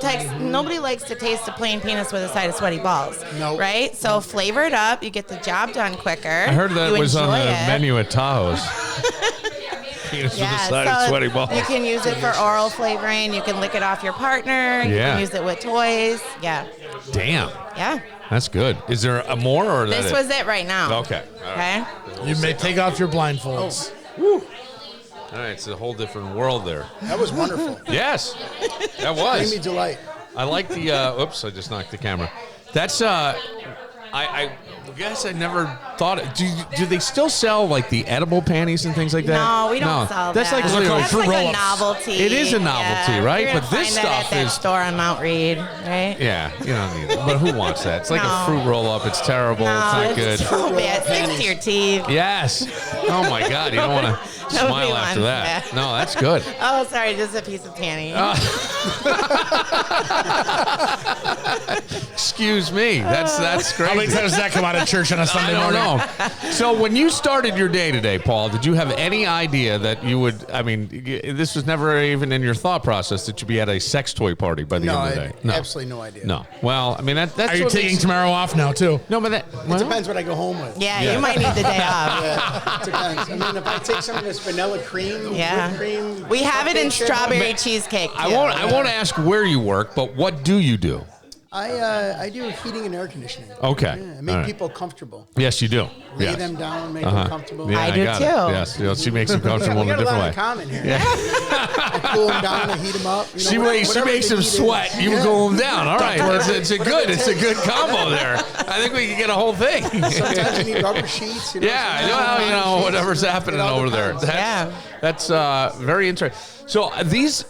likes to taste a plain penis with a side of sweaty balls, Nope. right? So flavor it up. You get the job done quicker. I heard that You was on the enjoy it. menu at Tahoe's. Penis with a side of sweaty balls. You can use it for oral flavoring. You can lick it off your partner. You Yeah. can use it with toys. Yeah. Damn. Yeah. That's good. Is there a more or This that was it right now. Okay. All right. Okay. You may take off your blindfolds. All right. It's a whole different world there. That was wonderful. Yes. That Creamy was. delight. I like the. Oops! I just knocked the camera. That's. I guess I never thought. Do they still sell like the edible panties and things like that? No, we don't sell That's that. like That's fruit like a roll-ups. novelty. It is a novelty, Yeah. right? You're gonna But this find that stuff at that is. store on Mount Reed, right? Yeah, you don't need it. But who wants that? It's like No. a fruit roll up. It's terrible. it's not good. so bad. Sticks to your teeth. Yes. Oh my God. You don't want to Nobody smile after wants that. that. No, that's good. Oh, sorry, just a piece of tanny. Excuse me. That's great. How many times does that come out of church on a I Sunday don't morning? know. So when you started your day today, Paul, did you have any idea that you would? I mean, this was never even in your thought process that you'd be at a sex toy party by the No, end of the day. I absolutely no idea. No. Well, I mean that's. Are you what taking makes- tomorrow off now, too? No, but that. It depends what I go home with. Yeah, you might need the day off. Yeah, it depends. I mean, if I take some of this vanilla cream, Yeah. whipped cream. We have it in cupcake shit, strawberry cheesecake. I too. won't ask where you work, but what do you do? I do heating and air conditioning. Okay. Yeah, I make All right. people comfortable. Yes, you do. Lay Yes. them down, make them comfortable. Yeah, I do got too. It. Yes, you know, she makes them comfortable we in a got a different lot way. in common here. I cool them down, I heat them up. You know, She whatever makes the them heat is. sweat. You Yeah. cool them down. All right, it's a Whatever it takes. good combo there. I think we can get a whole thing. Sometimes you need rubber sheets. You know, Yeah, sometimes you know, whatever's happening It all over there. depends. That's very interesting. So these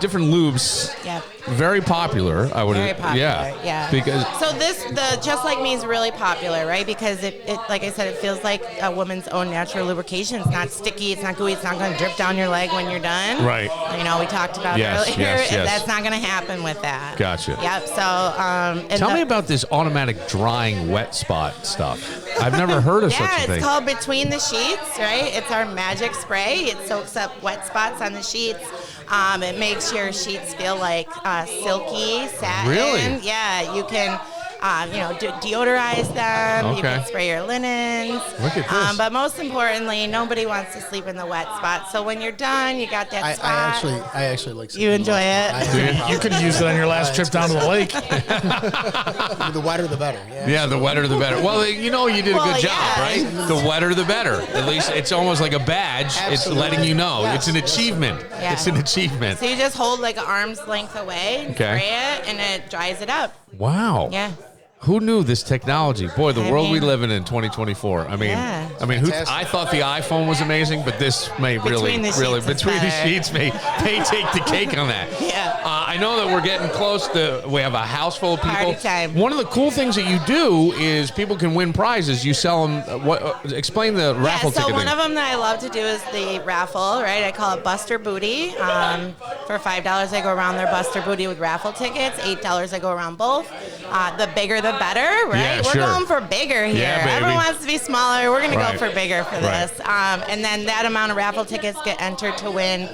different lubes, Yeah. very popular. I would. Very popular, yeah. Because So the Just Like Me is really popular, right? Because it, like I said, it feels like a woman's own natural lubrication. It's not sticky, it's not gooey, it's not going to drip down your leg when you're done. Right. You know, we talked about Yes, earlier. yes, yes. That's not going to happen with that. Gotcha. Yep. So, and tell me about this automatic drying wet spot stuff. I've never heard of such a Yeah, thing. it's called Between the Sheets, right? It's our magic spray. It soaks up wet spots on the sheets. It makes your sheets feel like silky satin. Really? Yeah, you can deodorize them. Okay. You can spray your linens. Look at this. But most importantly, nobody wants to sleep in the wet spot. So when you're done, you got that spot. I actually like. You enjoy it. You could use it on your last trip down to the lake. The wetter, the better. Yeah, the wetter, the better. Well, you did a good job, right? The wetter, the better. At least it's almost like a badge. Absolutely. It's letting you know. Yes, it's an achievement. Yeah. It's an achievement. So you just hold like an arm's length away and Okay. spray it, and it dries it up. Wow. Yeah. Who knew this technology? Boy, the world we mean- live in 2024. I mean, Yeah. I thought the iPhone was amazing, but this may Between the sheets is between the better. sheets may take the cake on that. Yeah. I know that we're getting close to. We have a house full of people. Party time. One of the cool things that you do is people can win prizes. You sell them. Explain the raffle so ticket one thing. of them that I love to do is the raffle, right? I call it Buster Booty. For $5, I go around their Buster Booty with raffle tickets. $8, I go around both. The bigger, the better, right? Yeah, We're sure. going for bigger here. Yeah, baby. Everyone wants to be smaller. We're going to Right. go for bigger for Right. this. And then that amount of raffle tickets get entered to win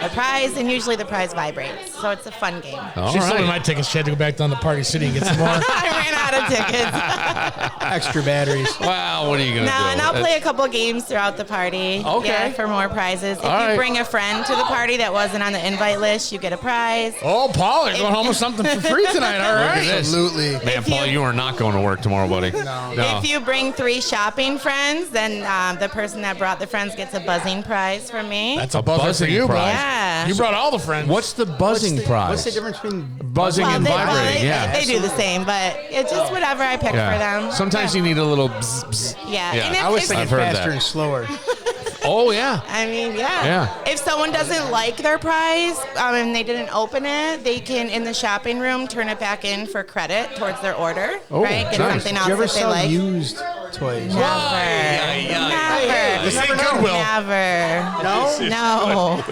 the prize, and usually the prize vibrates. So it's a fun game. All She sold me right. my tickets. She had to go back down to Party City and get some more. I ran out of tickets. Extra batteries. Well, what are you gonna do? No, and I'll play a couple games throughout the party. Okay. Yeah, for more prizes. If All you right. bring a friend to the party that wasn't on the invite list, you get a prize. Oh, Paul, you're going home with something for free tonight. All Look at right. this. Absolutely. Man, Paul, you are not going to work tomorrow, buddy. No. If you bring 3 shopping friends, then the person that brought the friends gets a buzzing prize from me. That's a buzzer for you, bro. Yeah. You brought all the friends. What's the buzzing prize? What's the difference between Buzzing and vibrating, they, yeah. they do the same, but it's just whatever I pick for them. Sometimes yeah. you need a little bzz, bzz. Yeah. Yeah. And if, I was if- thinking I've heard faster that. and slower. Oh, yeah. I mean, yeah. Yeah. If someone doesn't like their prize and they didn't open it, they can, in the shopping room, turn it back in for credit towards their order. Oh, right? Get nice. something Do else you ever that they sell like. used toys? Never. This ain't Goodwill. Never. No? No.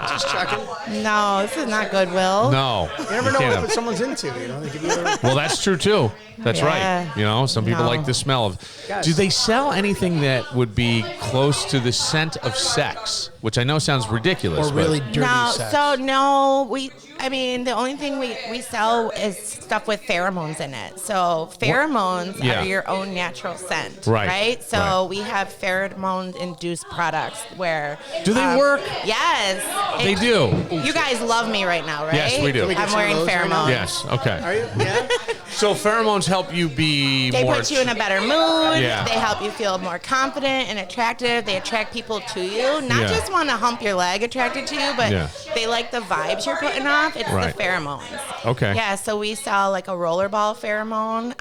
Just checking. No, this is not Goodwill. No. You never know can't what have- someone's into. You know, they give you a Well, that's true, too. That's Yeah. right. You know, some people No. like the smell of. Guys. Do they sell anything that would be close to the scent of sex? Which I know sounds ridiculous. or really but dirty No, sex. so no, the only thing we sell is stuff with pheromones in it. So pheromones Yeah. are your own natural scent, Right, So right. we have pheromone-induced products where. Do they work? Yes. They do. You guys love me right now, right? Yes, we do. Can we get I'm some of wearing those right now? pheromones. Yes. Okay. Are you? Yeah. So pheromones help you be They more. put you in a better mood. Yeah. They help you feel more confident and attractive. They attract people to you. Not Yeah. just want to hump your leg attracted to you, but Yeah. they like the vibes you're putting off. It's Right. the pheromones. Okay. Yeah, so we sell like a rollerball pheromone.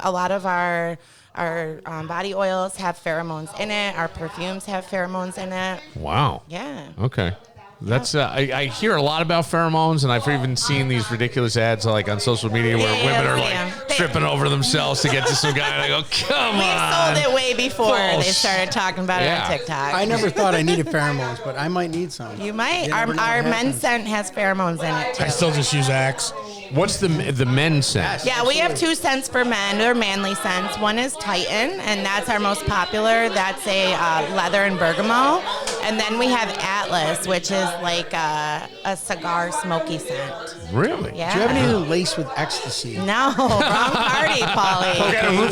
A lot of our body oils have pheromones in it. Our perfumes have pheromones in it. Wow. Yeah. Okay. That's I hear a lot about pheromones, and I've even seen these ridiculous ads like on social media where Yeah, women are yeah. like tripping over themselves to get to some guy, and I go, "Come We on!" sold it way before they Bullshit. started talking about it Yeah. on TikTok. I never thought I needed pheromones, but I might need some. You might. You Our never know what men's happens. scent has pheromones in it too. I still just use Axe. What's the men's scent? Yeah, we have 2 scents for men. They're manly scents. One is Titan, and that's our most popular. That's a leather and bergamot. And then we have Atlas, which is like a cigar smoky scent. Really? Yeah. Do you have anything laced with ecstasy? No, wrong party, Polly.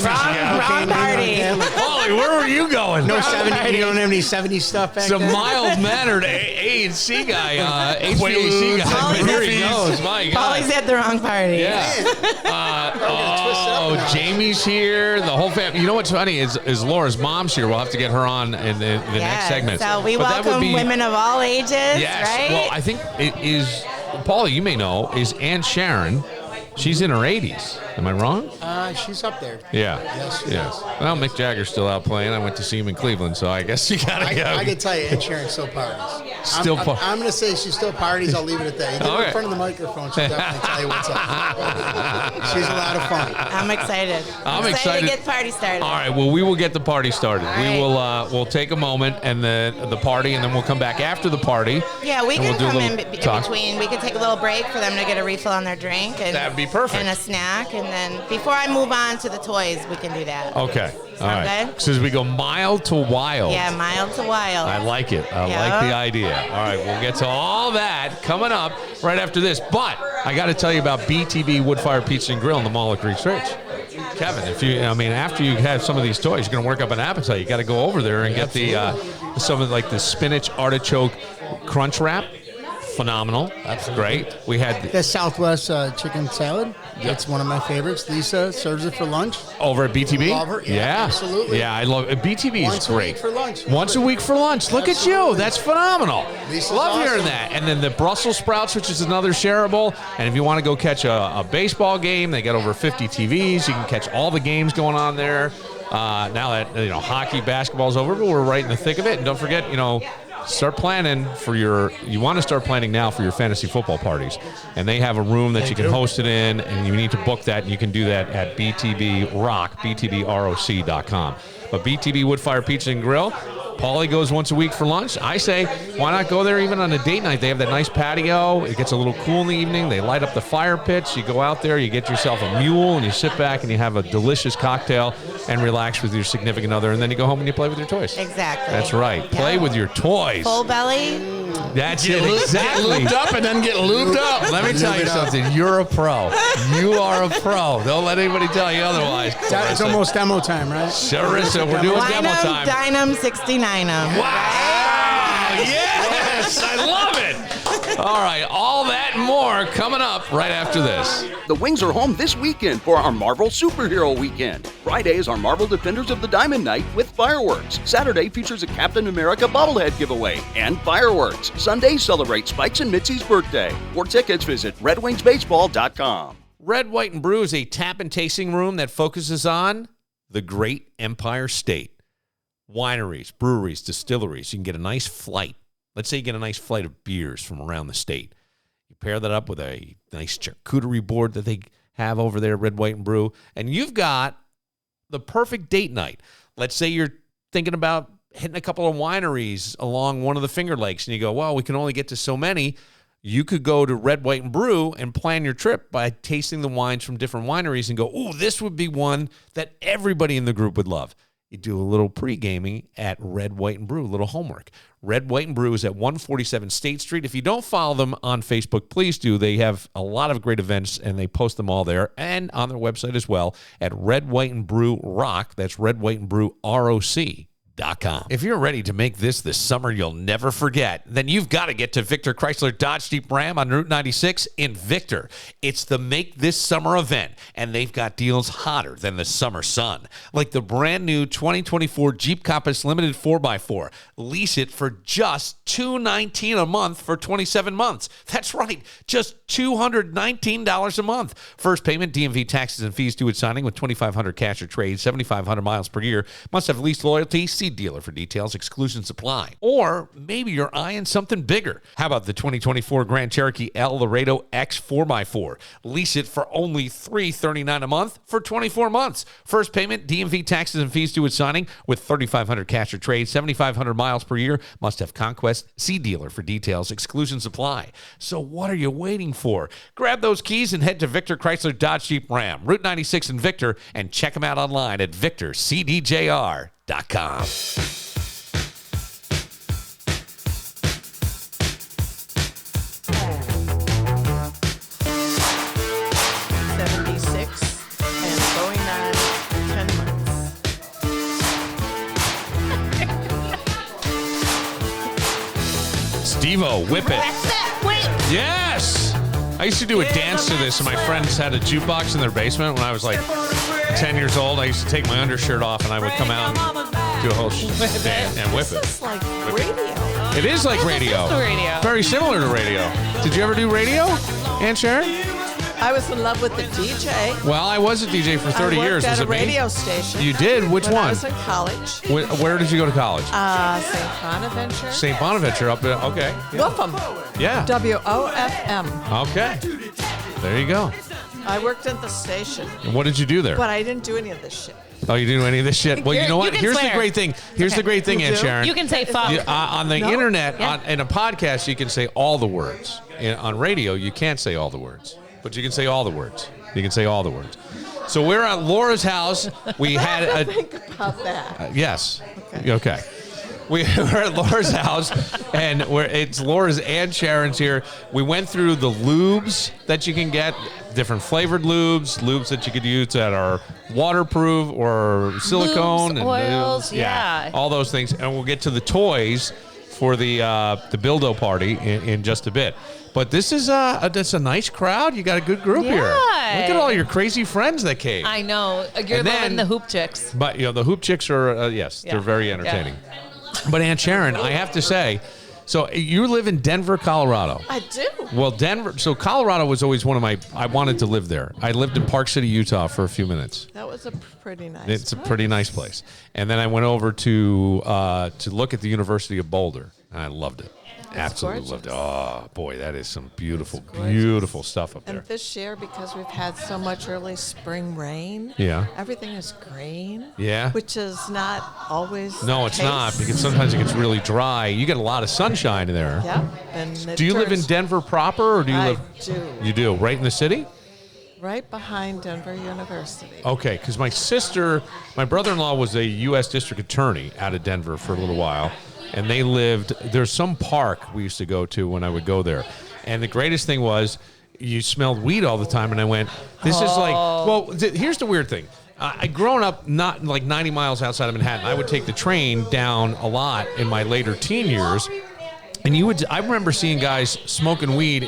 Wrong party. Paulie, where were you going? No 70. You don't have any 70 stuff back It's a there? mild-mannered A&C guy, HVAC guy. Quaaludes. Here he goes. My God. Polly's at the wrong party. Yeah. Oh, Jamie's here. The whole family. You know what's funny is Laura's mom's here. We'll have to get her on in the next Yes, segment. So we But that would welcome be- women of all ages, Yes. right? Well, I think it is. Paulie, you may know, is Aunt Sharon. She's in her 80s. Am I wrong? She's up there. Yeah. Yes. Yes. Well, Mick Jagger's still out playing. I went to see him in Cleveland, so I guess you gotta go. I can tell you, Aunt Sharon still parties. Still I'm going to say she still parties. I'll leave it at that. You get her Okay. in front of the microphone, she'll definitely tell you what's up. She's a lot of fun. I'm excited. I'm to excited. get the party started. All right. Well, we will get the party started. All We right. will. We'll take a moment and the party, and then we'll come back after the party. Yeah, we and can we'll do a come little in talk. between. We can take a little break for them to get a refill on their drink. And, That'd be perfect. And a snack. And then before I move on to the toys, we can do that. Okay. All right. Sound good? So as we go mild to wild. Yeah, mild to wild. I like it. I Yeah. like the idea. All right, we'll get to all that coming up right after this. But I got to tell you about BTB Wood Fire Pizza and Grill in the Mall at Greeks Ridge. Kevin, after you have some of these toys, you're going to work up an appetite. You got to go over there and get some of the spinach artichoke crunch wrap. Phenomenal. That's great. We had the Southwest chicken salad. That's one of my favorites. Lisa serves it for lunch. Over at BTB? Love her. Yeah, absolutely. Yeah, I love it. BTB is great. Once a week for lunch. Once a week for lunch. Look at you. That's phenomenal. Lisa's love hearing awesome. that. And then the Brussels sprouts, which is another shareable. And if you want to go catch a baseball game, they got over 50 TVs. You can catch all the games going on there. Now that hockey, basketball's over, but we're right in the thick of it. And don't forget, start planning you want to start planning now for your fantasy football parties. And they have a room that you can host it in, and you need to book that, and you can do that at btbroc.com. But BTB Wood Fire Pizza and Grill, Paulie goes once a week for lunch. I say, why not go there even on a date night? They have that nice patio. It gets a little cool in the evening. They light up the fire pits. You go out there, you get yourself a mule, and you sit back and you have a delicious cocktail and relax with your significant other, and then you go home and you play with your toys. Exactly. That's right. Play with your toys. Full belly. That's it, exactly. Get lubed up and then get lubed up. Let me tell you something. You're a pro. You are a pro. Don't let anybody tell you otherwise. It's almost demo time, right? Charissa, we're doing demo time. Dynam 69'em. Wow! Yes! I love it! All right, all that and more coming up right after this. The Wings are home this weekend for our Marvel Superhero Weekend. Friday is our Marvel Defenders of the Diamond Night with fireworks. Saturday features a Captain America bobblehead giveaway and fireworks. Sunday celebrate Spikes and Mitzi's birthday. For tickets, visit redwingsbaseball.com. Red, White, and Brew is a tap and tasting room that focuses on the great Empire State. Wineries, breweries, distilleries. You can get a nice flight. Let's say you get a nice flight of beers from around the state. You pair that up with a nice charcuterie board that they have over there, Red, White, and Brew, and you've got the perfect date night. Let's say you're thinking about hitting a couple of wineries along one of the Finger Lakes, and you go, well, we can only get to so many. You could go to Red, White, and Brew and plan your trip by tasting the wines from different wineries and go, ooh, this would be one that everybody in the group would love. You do a little pre-gaming at Red, White, and Brew, a little homework. Red, White, and Brew is at 147 State Street. If you don't follow them on Facebook, please do. They have a lot of great events, and they post them all there and on their website as well at Red, White, and Brew Rock. That's Red, White, and Brew ROC.com. If you're ready to make this the summer you'll never forget, then you've got to get to Victor Chrysler Dodge Jeep Ram on Route 96 in Victor. It's the Make This Summer event, and they've got deals hotter than the summer sun. Like the brand new 2024 Jeep Compass Limited 4x4. Lease it for just $219 a month for 27 months. That's right, just $219 a month. First payment, DMV taxes and fees due at signing with $2,500 cash or trade, 7,500 miles per year. Must have lease loyalty. See dealer for details. Exclusions apply. Or maybe you're eyeing something bigger. How about the 2024 Grand Cherokee El Laredo X 4x4? Lease it for only $339 a month for 24 months. First payment, DMV taxes and fees due at signing with $3,500 cash or trade, 7,500 miles per year. Must have Conquest. See dealer for details. Exclusions apply. So what are you waiting for? Grab those keys and head to Victor Chrysler Dodge Jeep Ram, Route 96 in Victor, and check them out online at victorcdjr.com. Steve-O, whip it. Yes! I used to do a dance to this, and my friends had a jukebox in their basement when I was like 10 years old. I used to take my undershirt off, and I would come out and do a whole dance and whip it. This is like radio. It is like radio. Radio. Very similar to radio. Did you ever do radio, Aunt Sharon? I was in love with the DJ. Well, I was a DJ for 30 years. I Was worked at it a me? radio station. You did? Which when one? I was in college. Where did you go to college? St. Bonaventure. St. Bonaventure up there. Okay. Woofum. Yeah. WOFM. Okay. There you go. I worked at the station. And what did you do there? But I didn't do any of this shit. Oh, you didn't do any of this shit? Well, you know what? You can Here's swear. the great thing. Here's the great thing, You Aunt do? Sharon. You can say fuck. On the No. internet, Yeah. in a podcast, you can say all the words. On radio, you can't say all the words. But you can say all the words. You can say all the words. So we're at Laura's house. We had a... Think about that. Yes. Okay. we're at Laura's house, and it's Laura's Aunt Sharon's here. We went through the lubes that you can get, different flavored lubes that you could use that are waterproof or silicone. Lubes, oils, yeah. All those things. And we'll get to the toys for the Billdo Party in just a bit. But this is that's a nice crowd. You got a good group here. Look at all your crazy friends that came. I know. You're loving the hoop chicks. But the hoop chicks are they're very entertaining. Yeah. But Aunt Sharon, I have to say, so you live in Denver, Colorado. I do. Well, Denver. So Colorado was always one of my. I wanted to live there. I lived in Park City, Utah, for a few minutes. That was a pretty nice. It's a pretty nice place. And then I went over to look at the University of Boulder, and I loved it. Absolutely loved it. Oh, boy, that is some beautiful, beautiful stuff up there. And this year, because we've had so much early spring rain, everything is green. Yeah. Which is not always No, it's not, because sometimes it gets really dry. You get a lot of sunshine there. Yeah. And do you live in Denver proper, or do you live? I do. You do, right in the city? Right behind Denver University. Okay, because my brother-in-law was a U.S. district attorney out of Denver for a little while. And they lived, there's some park we used to go to when I would go there. And the greatest thing was you smelled weed all the time. And I went, this is like, well, here's the weird thing. I grown up not like 90 miles outside of Manhattan. I would take the train down a lot in my later teen years. And I remember seeing guys smoking weed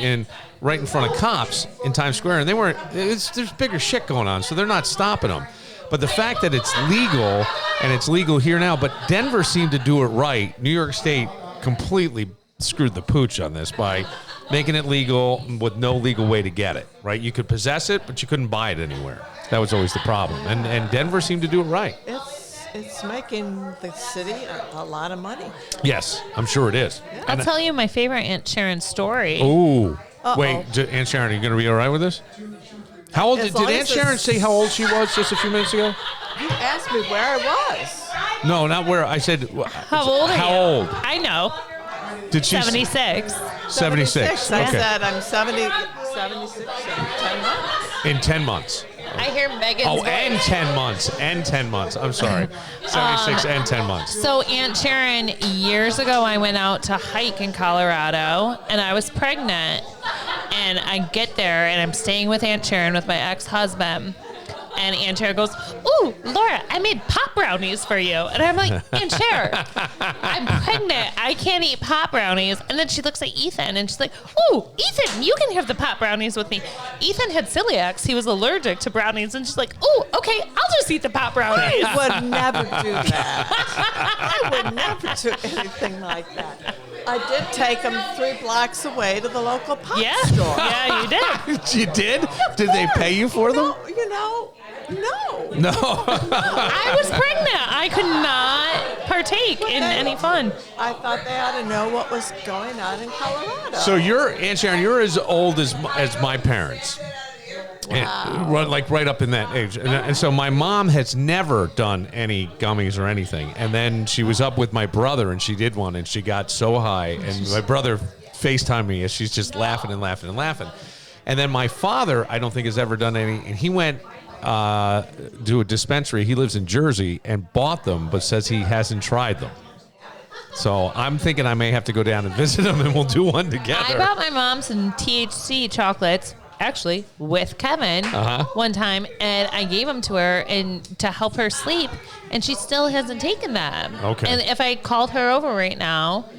right in front of cops in Times Square. And there's bigger shit going on. So they're not stopping them. But the fact that it's legal, and it's legal here now, but Denver seemed to do it right. New York State completely screwed the pooch on this by making it legal with no legal way to get it, right? You could possess it, but you couldn't buy it anywhere. That was always the problem. And Denver seemed to do it right. It's making the city a lot of money. Yes, I'm sure it is. Yeah. I'll tell you my favorite Aunt Sharon story. Ooh. Wait, Aunt Sharon, are you going to be all right with this? How old did Aunt Sharon say how old she was just a few minutes ago? You asked me where I was. No, not where. I said how old are you? How old? I know. Did she 76. 76. I okay. said I'm 76 in 10 months. In 10 months. I hear Megan's voice. And 10 months. And 10 months. I'm sorry. 76 and 10 months. So Aunt Sharon, years ago, I went out to hike in Colorado, and I was pregnant. And I get there, and I'm staying with Aunt Sharon with my ex-husband. And Aunt Sharon goes, "Ooh, Laura, I made pop brownies for you." And I'm like, "Aunt Sharon, I'm pregnant. I can't eat pop brownies." And then she looks at Ethan, and she's like, "Ooh, Ethan, you can have the pop brownies with me." Ethan had celiacs. He was allergic to brownies. And she's like, "Ooh, okay, I'll just eat the pop brownies." I would never do that. I would never do anything like that. I did take them 3 blocks away to the local pop store. Yeah, you did. You did? Did they pay you for them? No. I was pregnant. I could not partake in any fun. I thought they ought to know what was going on in Colorado. So Aunt Sharon, you're as old as my parents. Wow. And, like right up in that age. And so my mom has never done any gummies or anything. And then she was up with my brother, and she did one, and she got so high. And my brother FaceTimed me as she's just laughing and laughing and laughing. And then my father, I don't think has ever done any. And he went to a dispensary. He lives in Jersey and bought them, but says he hasn't tried them. So I'm thinking I may have to go down and visit him, and we'll do one together. I bought my mom some THC chocolates, actually, with Kevin one time, and I gave them to her and to help her sleep, and she still hasn't taken them. Okay. And if I called her over right now,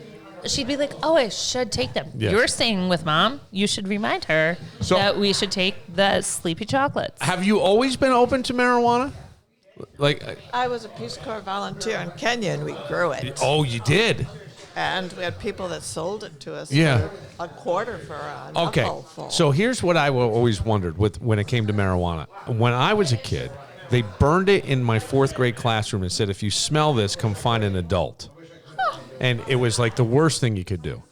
she'd be like, "Oh, I should take them." Yes. You're staying with Mom. You should remind her that we should take the sleepy chocolates. Have you always been open to marijuana? I was a Peace Corps volunteer in Kenya, and we grew it. Oh, you did? And we had people that sold it to us Yeah. for a quarter for a Okay. knuckleful. So here's what I always wondered when it came to marijuana. When I was a kid, they burned it in my 4th grade classroom and said, "If you smell this, come find an adult." And it was like the worst thing you could do.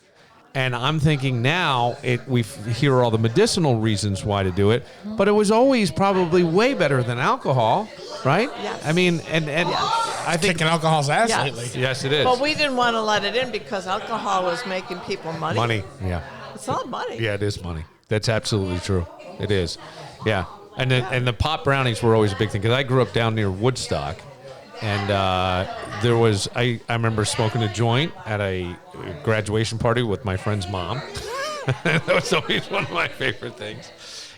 And I'm thinking now we hear all the medicinal reasons why to do it, but it was always probably way better than alcohol, right? Yes. I mean, and I think kicking alcohol's ass Yes. lately. Yes, it is. But we didn't want to let it in because alcohol was making people money. Money, yeah. It's all money. Yeah, it is money. That's absolutely true. It is. Yeah. And the pop brownies were always a big thing because I grew up down near Woodstock. And there was, I remember smoking a joint at a graduation party with my friend's mom. That was always one of my favorite things.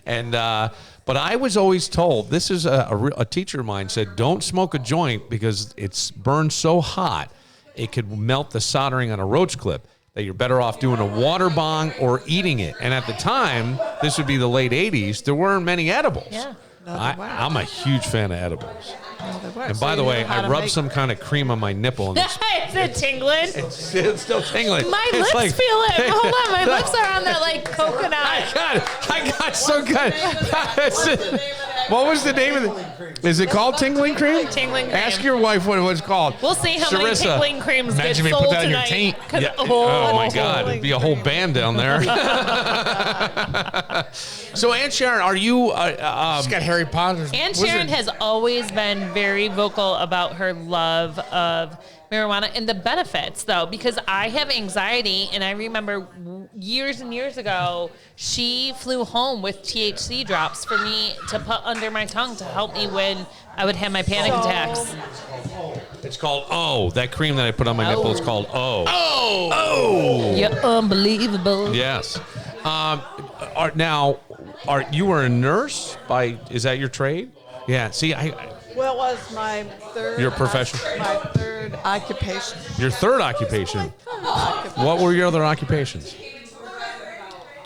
And but I was always told, this is a teacher of mine said, don't smoke a joint because it's burned so hot, it could melt the soldering on a roach clip, that you're better off doing a water bong or eating it. And at the time, this would be the late 80s, there weren't many edibles. Yeah. I'm a huge fan of edibles. And So by the you way, know how I to rubbed make- some kind of cream on my nipple. And Is it tingling? it's still tingling. My It's lips like- feel it. Hold on, my lips are on that like coconut. I got so good. What was the name of it? Is it called tingling cream? Tingling cream. Ask your wife what it was called. We'll see how many Charissa. tingling creams Imagine get if you put sold that on your tonight. taint. 'Cause- Yeah. Oh my God, it'd be a whole band down there. So Aunt Sharon, are you? She's got Harry Potter's. Aunt wizard. Sharon has always been very vocal about her love of marijuana and the benefits, though, because I have anxiety, and I remember years and years ago, she flew home with THC drops for me to put under my tongue to help me when I would have my panic attacks. It's called that cream that I put on my nipple is called You're unbelievable. Yes. You were a nurse is that your trade? Yeah. See, Well, it was my third. Your profession? My third occupation. your third occupation. What were your other occupations?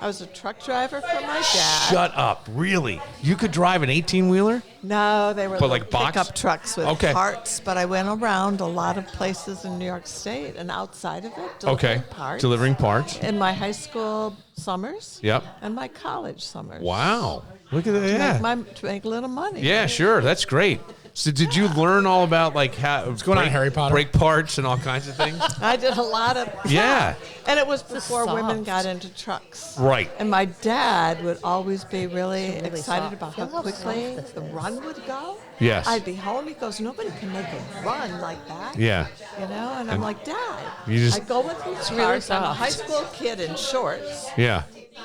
I was a truck driver for my dad. Shut up! Really? You could drive an 18-wheeler? No, they were But like like box? pickup trucks with Okay. parts. But I went around a lot of places in New York State and outside of it, delivering parts. Delivering parts. In my high school summers. Yep. And my college summers. Wow. Look at that. Yeah. To make a little money. Yeah, sure. That's great. So did you learn all about like how what's going on, Harry Potter? Brake parts and all kinds of things? I did a lot of. Yeah. And it was before soft. women got into trucks. Right. And my dad would always be really excited soft. about Feel how how quickly soft the run would go. Yes. I'd be home. He goes, nobody can make a run like that. Yeah. You know, and I'm like, Dad, You just- I go with these really cars. I'm a soft. high school kid in shorts, Yeah.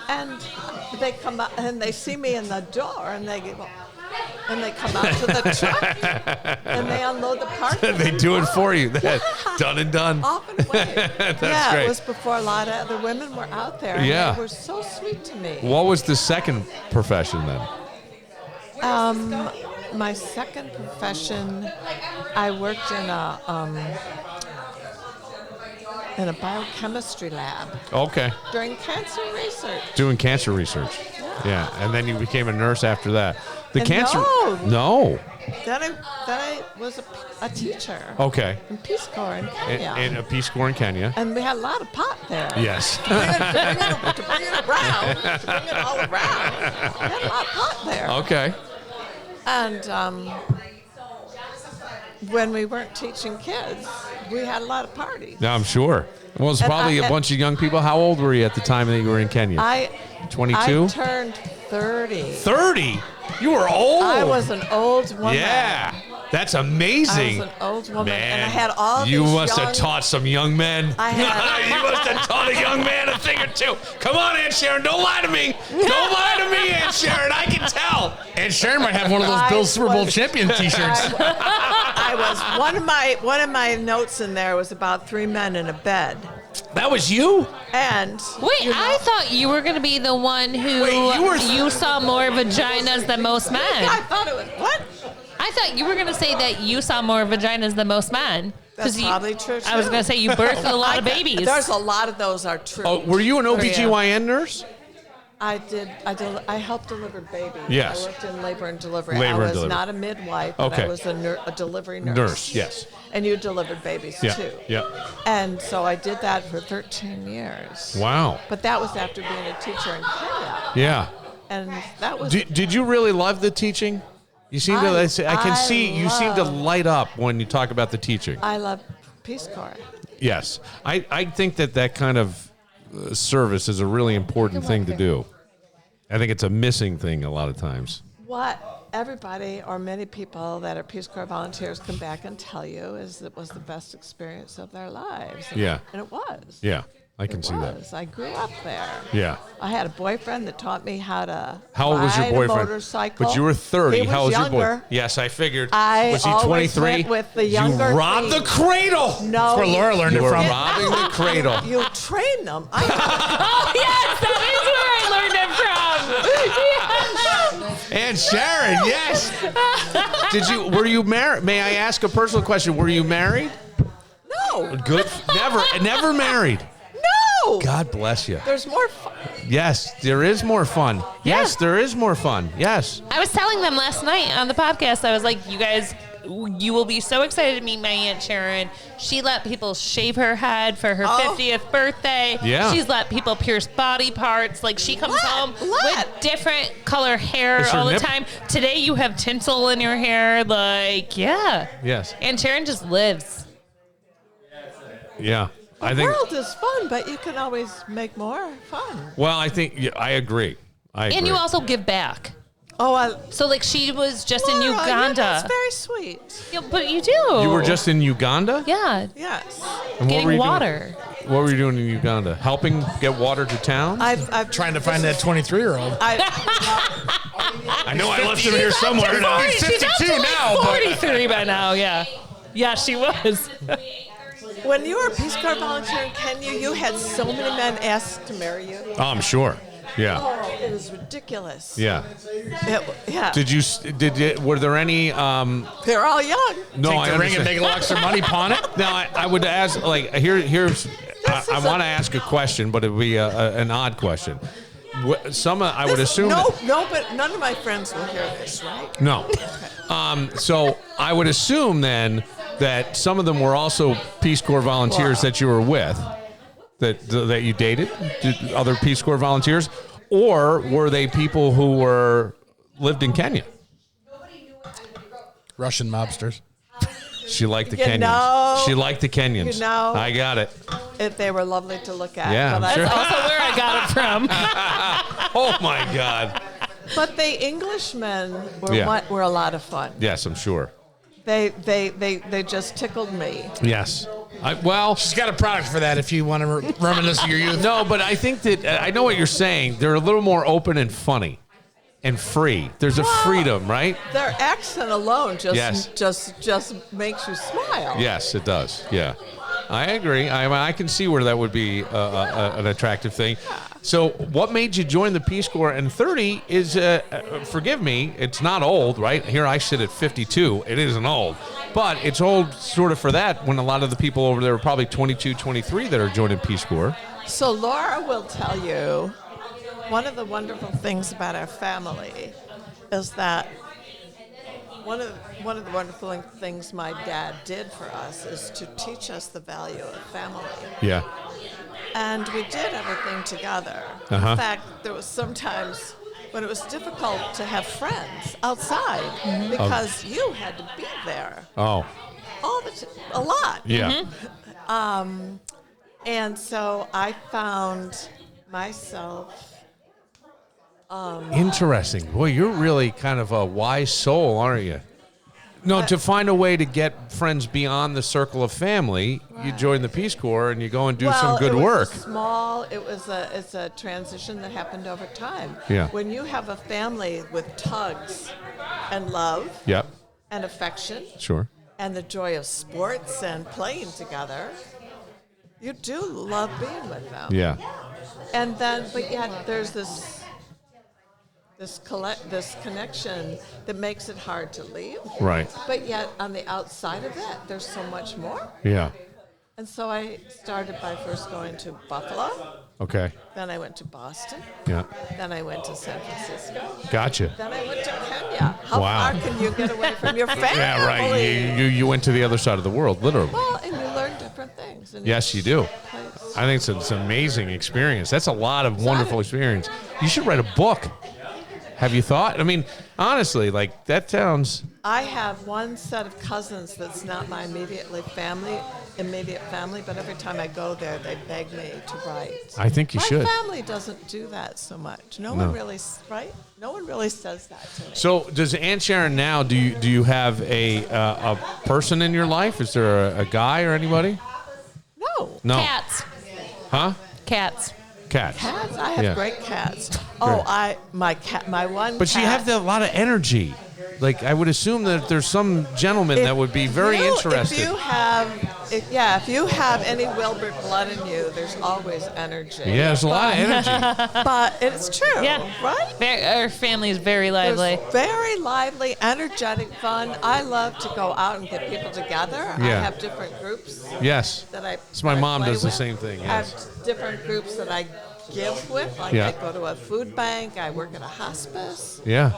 and they come out and they see me in the door, and they go, and they come out to the truck, and they unload the parts. They do it for you. Done and done. Off and away. That's yeah, great. it was before a lot of other women were out there. And Yeah. they were so sweet to me. What was the second profession then? My second profession, I worked in a biochemistry lab Okay. during cancer research. Doing cancer research. Yeah. And then you became a nurse after that. The And cancer. no. No. Then I was a teacher Okay. in Peace Corps in Kenya. In a Peace Corps in Kenya. And we had a lot of pot there. Yes. To bring it around, to bring it all around. We had a lot of pot there. Okay. And when we weren't teaching kids, we had a lot of parties. Yeah, I'm sure. Well, it's And probably a bunch of young people. How old were you at the time that you were in Kenya? 22? I turned 30. 30? You were old. I was an old woman. Yeah. That's amazing. I was an old woman, Man, and I had all you these must young, have taught some young men. I had- You must have taught a young man a thing or two. Come on, Aunt Sharon, don't lie to me. Don't lie to me, Aunt Sharon. I can tell. And Sharon might have one of those I Bill Super Bowl was- champion T-shirts. I was one of my notes in there was about 3 men in a bed. That was you? And Wait, you know, I thought you were going to be the one who you saw more vaginas than most men. I thought it was what? I thought you were going to say that you saw more vaginas than most men. That's you, probably true. I was too. going to say you birthed a lot of babies. There's a lot of those are true. Oh, were you an OBGYN nurse? I did. I helped deliver babies. Yes. I worked in labor and delivery. Labor I and was delivery. not a midwife, but Okay. I was a delivery nurse. Nurse, yes. And you delivered babies Yeah. too. Yeah. And so I did that for 13 years. Wow. But that was after being a teacher in Kenya. Yeah. And that was. Did you really love the teaching? You seem to. I can see you seem to light up when you talk about the teaching. I love Peace Corps. Yes, I think that kind of service is a really important thing to do. I think it's a missing thing a lot of times. What everybody or many people that are Peace Corps volunteers come back and tell you is it was the best experience of their lives. And, Yeah. And it was. Yeah. I can see that. I grew up there. Yeah. I had a boyfriend that taught me how to How old was your ride a boyfriend? motorcycle. But you were 30. He How old was your boy? younger. Yes, I figured. Was he always 23? went with the younger You robbed the thing. cradle. No. That's where Laura learned You it were from. robbing the cradle. You train them. Oh, yes, that is where I learned it from. Aunt Sharon, yes. Were you married? May I ask a personal question? Were you married? No. Good. Never married. No. God bless you. There's more fun. Yes, there is more fun. Yeah. Yes, there is more fun. Yes. I was telling them last night on the podcast, I was like, you guys, you will be so excited to meet my Aunt Sharon. She let people shave her head for her 50th birthday. Yeah. She's let people pierce body parts. Like, she comes home with different color hair Is her all the nip- time. Today you have tinsel in your hair. Like, yeah. Yes. Aunt Sharon just lives. Yeah. The world is fun, but you can always make more fun. Well, I think I agree. And you also give back. Oh, so like she was just in Laura, Uganda. Yeah, that's very sweet. Yeah, but you do. You were just in Uganda? Yeah. Yes. And Getting what were you water. Doing? What were you doing in Uganda? Helping get water to town? I've trying to find that 23-year-old. I know I left him here somewhere now. She's 52 up to now, but 43 by now, yeah. Yeah, she was. When you were a Peace Corps volunteer in Kenya, you had so many men ask to marry you. Oh, I'm sure. Yeah. Oh, it was ridiculous. Yeah. Yeah. Were there any They're all young. No, Take I the ring and understand. make a little extra money upon it. Now, I would ask, like, here's, I want to ask a question, but it would be an odd question. I would assume. No, but none of my friends will hear this, right? No. So I would assume then that some of them were also Peace Corps volunteers that you were with, that you dated, other Peace Corps volunteers, or were they people who lived in Kenya? Russian mobsters. She liked the You Kenyans. know- She liked the Kenyans. You know- I got it. They were lovely to look at. Yeah, but I'm sure. Also where I got it from. Oh my God. But the Englishmen Yeah. were a lot of fun. Yes, I'm sure. They just tickled me. Yes. She's got a product for that if you want to reminisce of your youth. No, but I think that I know what you're saying. They're a little more open and funny and free. There's a freedom, right? Their accent alone Yes. just makes you smile. Yes, it does. Yeah. I agree. I can see where that would be an attractive thing. So what made you join the Peace Corps? And 30 is, forgive me, it's not old, right? Here I sit at 52. It isn't old. But it's old sort of for that when a lot of the people over there are probably 22, 23 that are joining Peace Corps. So Laura will tell you, one of the wonderful things about our family is that one of the wonderful things my dad did for us is to teach us the value of family. Yeah. And we did everything together. Uh-huh. In fact, there was sometimes when it was difficult to have friends outside because you had to be there Oh. a lot. Yeah. And so I found myself. Interesting. Boy, you're really kind of a wise soul, aren't you? No, to find a way to get friends beyond the circle of family, you join the Peace Corps and you go and do some good work. It's a transition that happened over time. Yeah. When you have a family with tugs and love Yep. and affection Sure. and the joy of sports and playing together, you do love being with them. Yeah. And then, but yet there's this connection that makes it hard to leave. Right. But yet on the outside of it, there's so much more. Yeah. And so I started by first going to Buffalo. Okay. Then I went to Boston. Yeah. Then I went to San Francisco. Gotcha. Then I went to Kenya. How Wow. far can you get away from your family? Yeah, right. You went to the other side of the world, literally. Well, and you learn different things. in Yes, each you do. place. I think it's an amazing experience. That's a lot of wonderful experience. You should write a book. Have you thought? I mean, honestly, like that sounds. I have one set of cousins that's not my immediate family, but every time I go there, they beg me to write. I think you should. My family doesn't do that so much. No one really, right? No one really says that to me. So, does Aunt Sharon now? Do you have a person in your life? Is there a guy or anybody? No. Cats. Huh? Cats. Cats. Cats? I have great cats. Great. My one But cat. you have a lot of energy. Like, I would assume that there's some gentleman that would be very interested. If you have any Wilbert blood in you, there's always energy. Yeah, there's a lot of energy. But it's true, right? Our family is very lively. There's very lively, energetic, fun. I love to go out and get people together. I Yeah. have different groups. Yes. That I. So my mom play does the with. same thing. I have Yes. different groups that I give with. Like Yeah. I go to a food bank. I work at a hospice. Yeah.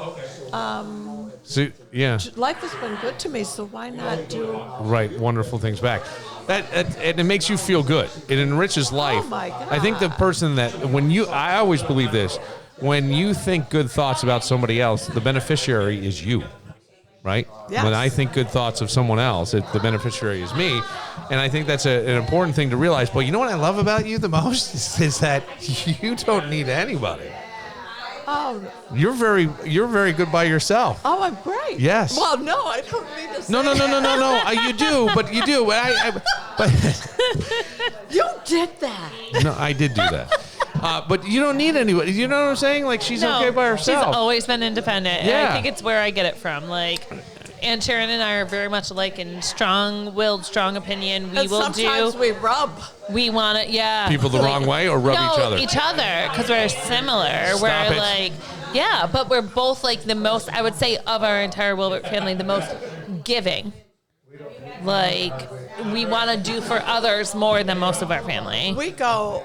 So yeah. Life has been good to me, so why not do? Right, wonderful things back. And it makes you feel good. It enriches life. Oh my God. I think the person that I always believe this, when you think good thoughts about somebody else, the beneficiary is you, right? Yes. When I think good thoughts of someone else, the beneficiary is me, and I think that's an important thing to realize. But you know what I love about you the most is that you don't need anybody. Oh. You're very good by yourself. Oh, I'm great. Yes. Well, no, I don't mean to say No. You do, but you do. But you did that. no, I did do that. But you don't need anybody. You know what I'm saying? Like, she's okay by herself. She's always been independent. Yeah. And I think it's where I get it from. Like, Aunt Sharon and I are very much alike in strong-willed, strong opinion. Sometimes we rub. We want to, yeah. People the wrong way or rub each other? each other, because we're similar. Stop we're it. like, yeah, but we're both like the most, I would say, of our entire Wilbert family, the most giving. Like, we want to do for others more than most of our family. We go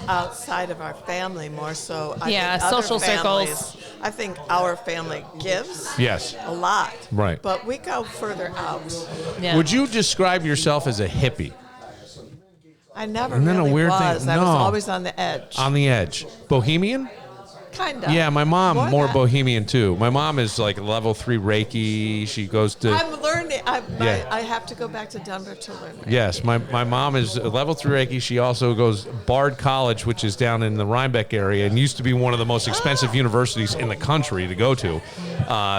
outside of our family more so. I Yeah, think other social families- circles. I think our family gives Yes. a lot. Right. But we go further out. Yeah. Would you describe yourself as a hippie? I never Isn't that a really weird was. thing? I was No. always on the edge. On the edge. Bohemian? Kind of. Yeah, my mom, more that. bohemian too. My mom is like level 3 Reiki. She goes to... I'm learning. Yeah. I have to go back to Denver to learn. Yes, my mom is level 3 Reiki. She also goes Bard College, which is down in the Rhinebeck area and used to be one of the most expensive universities in the country to go to.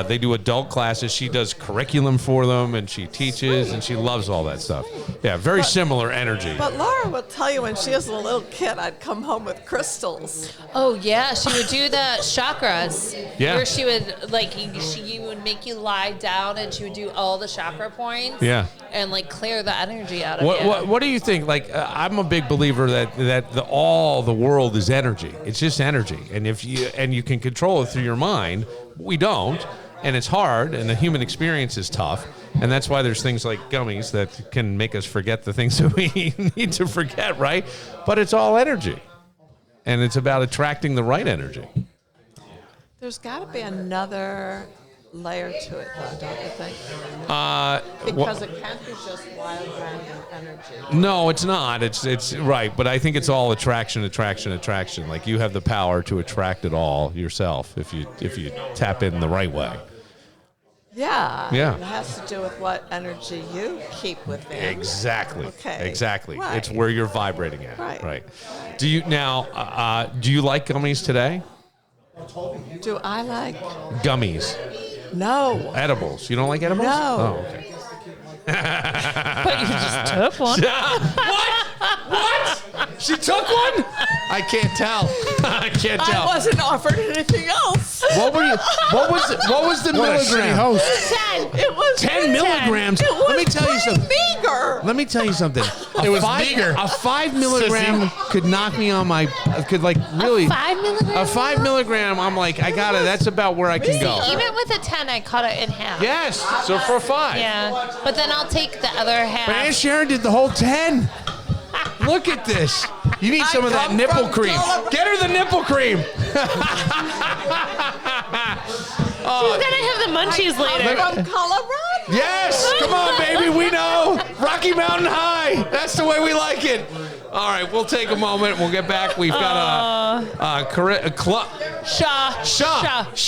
They do adult classes. She does curriculum for them, and she teaches, and she loves all that stuff. Yeah, very similar energy. But Laura will tell you when she was a little kid, I'd come home with crystals. Oh, yeah, she would do the chakras. Yeah. Where she would, like, she would make you lie down and she would do all the chakra points. Yeah. And, like, clear the energy out of you. What do you think? Like, I'm a big believer that all the world is energy. It's just energy, and if you can control it through your mind. We don't, and it's hard, and the human experience is tough, and that's why there's things like gummies that can make us forget the things that we need to forget, right? But it's all energy, and it's about attracting the right energy. There's got to be another layer to it, though, don't you think? Because it can't be just wild random energy. No, it's not. It's right, but I think it's all attraction. Like, you have the power to attract it all yourself if you tap in the right way. Yeah. Yeah. It has to do with what energy you keep within. Exactly. Okay. Exactly. Right. It's where you're vibrating at. Right. Do you like gummies today? Do I like? Gummies. No. Edibles. You don't like edibles? No. Oh, okay. But you just took one. What? She took one? I can't tell. I can't tell. I wasn't offered anything else. What was the milligram? Host. 10. It was 10 milligrams. It was Let me tell you something. meager. Let me tell you something. It was meager. A 5 milligram could knock me on my. Could like really. 5 milligrams? A 5 milligram. I'm like, I got it. That's about where I can go. Even with a 10, I cut it in half. Yes. So for 5. Yeah. But then I'll take the other half. But Aunt Sharon did the whole 10. Look at this. You need some of that come nipple from cream. Colorado. Get her the nipple cream. She's gonna have the munchies later. From Colorado. Yes. Come on, baby. We know. Rocky Mountain High. That's the way we like it. All right. We'll take a moment. We'll get back. We've got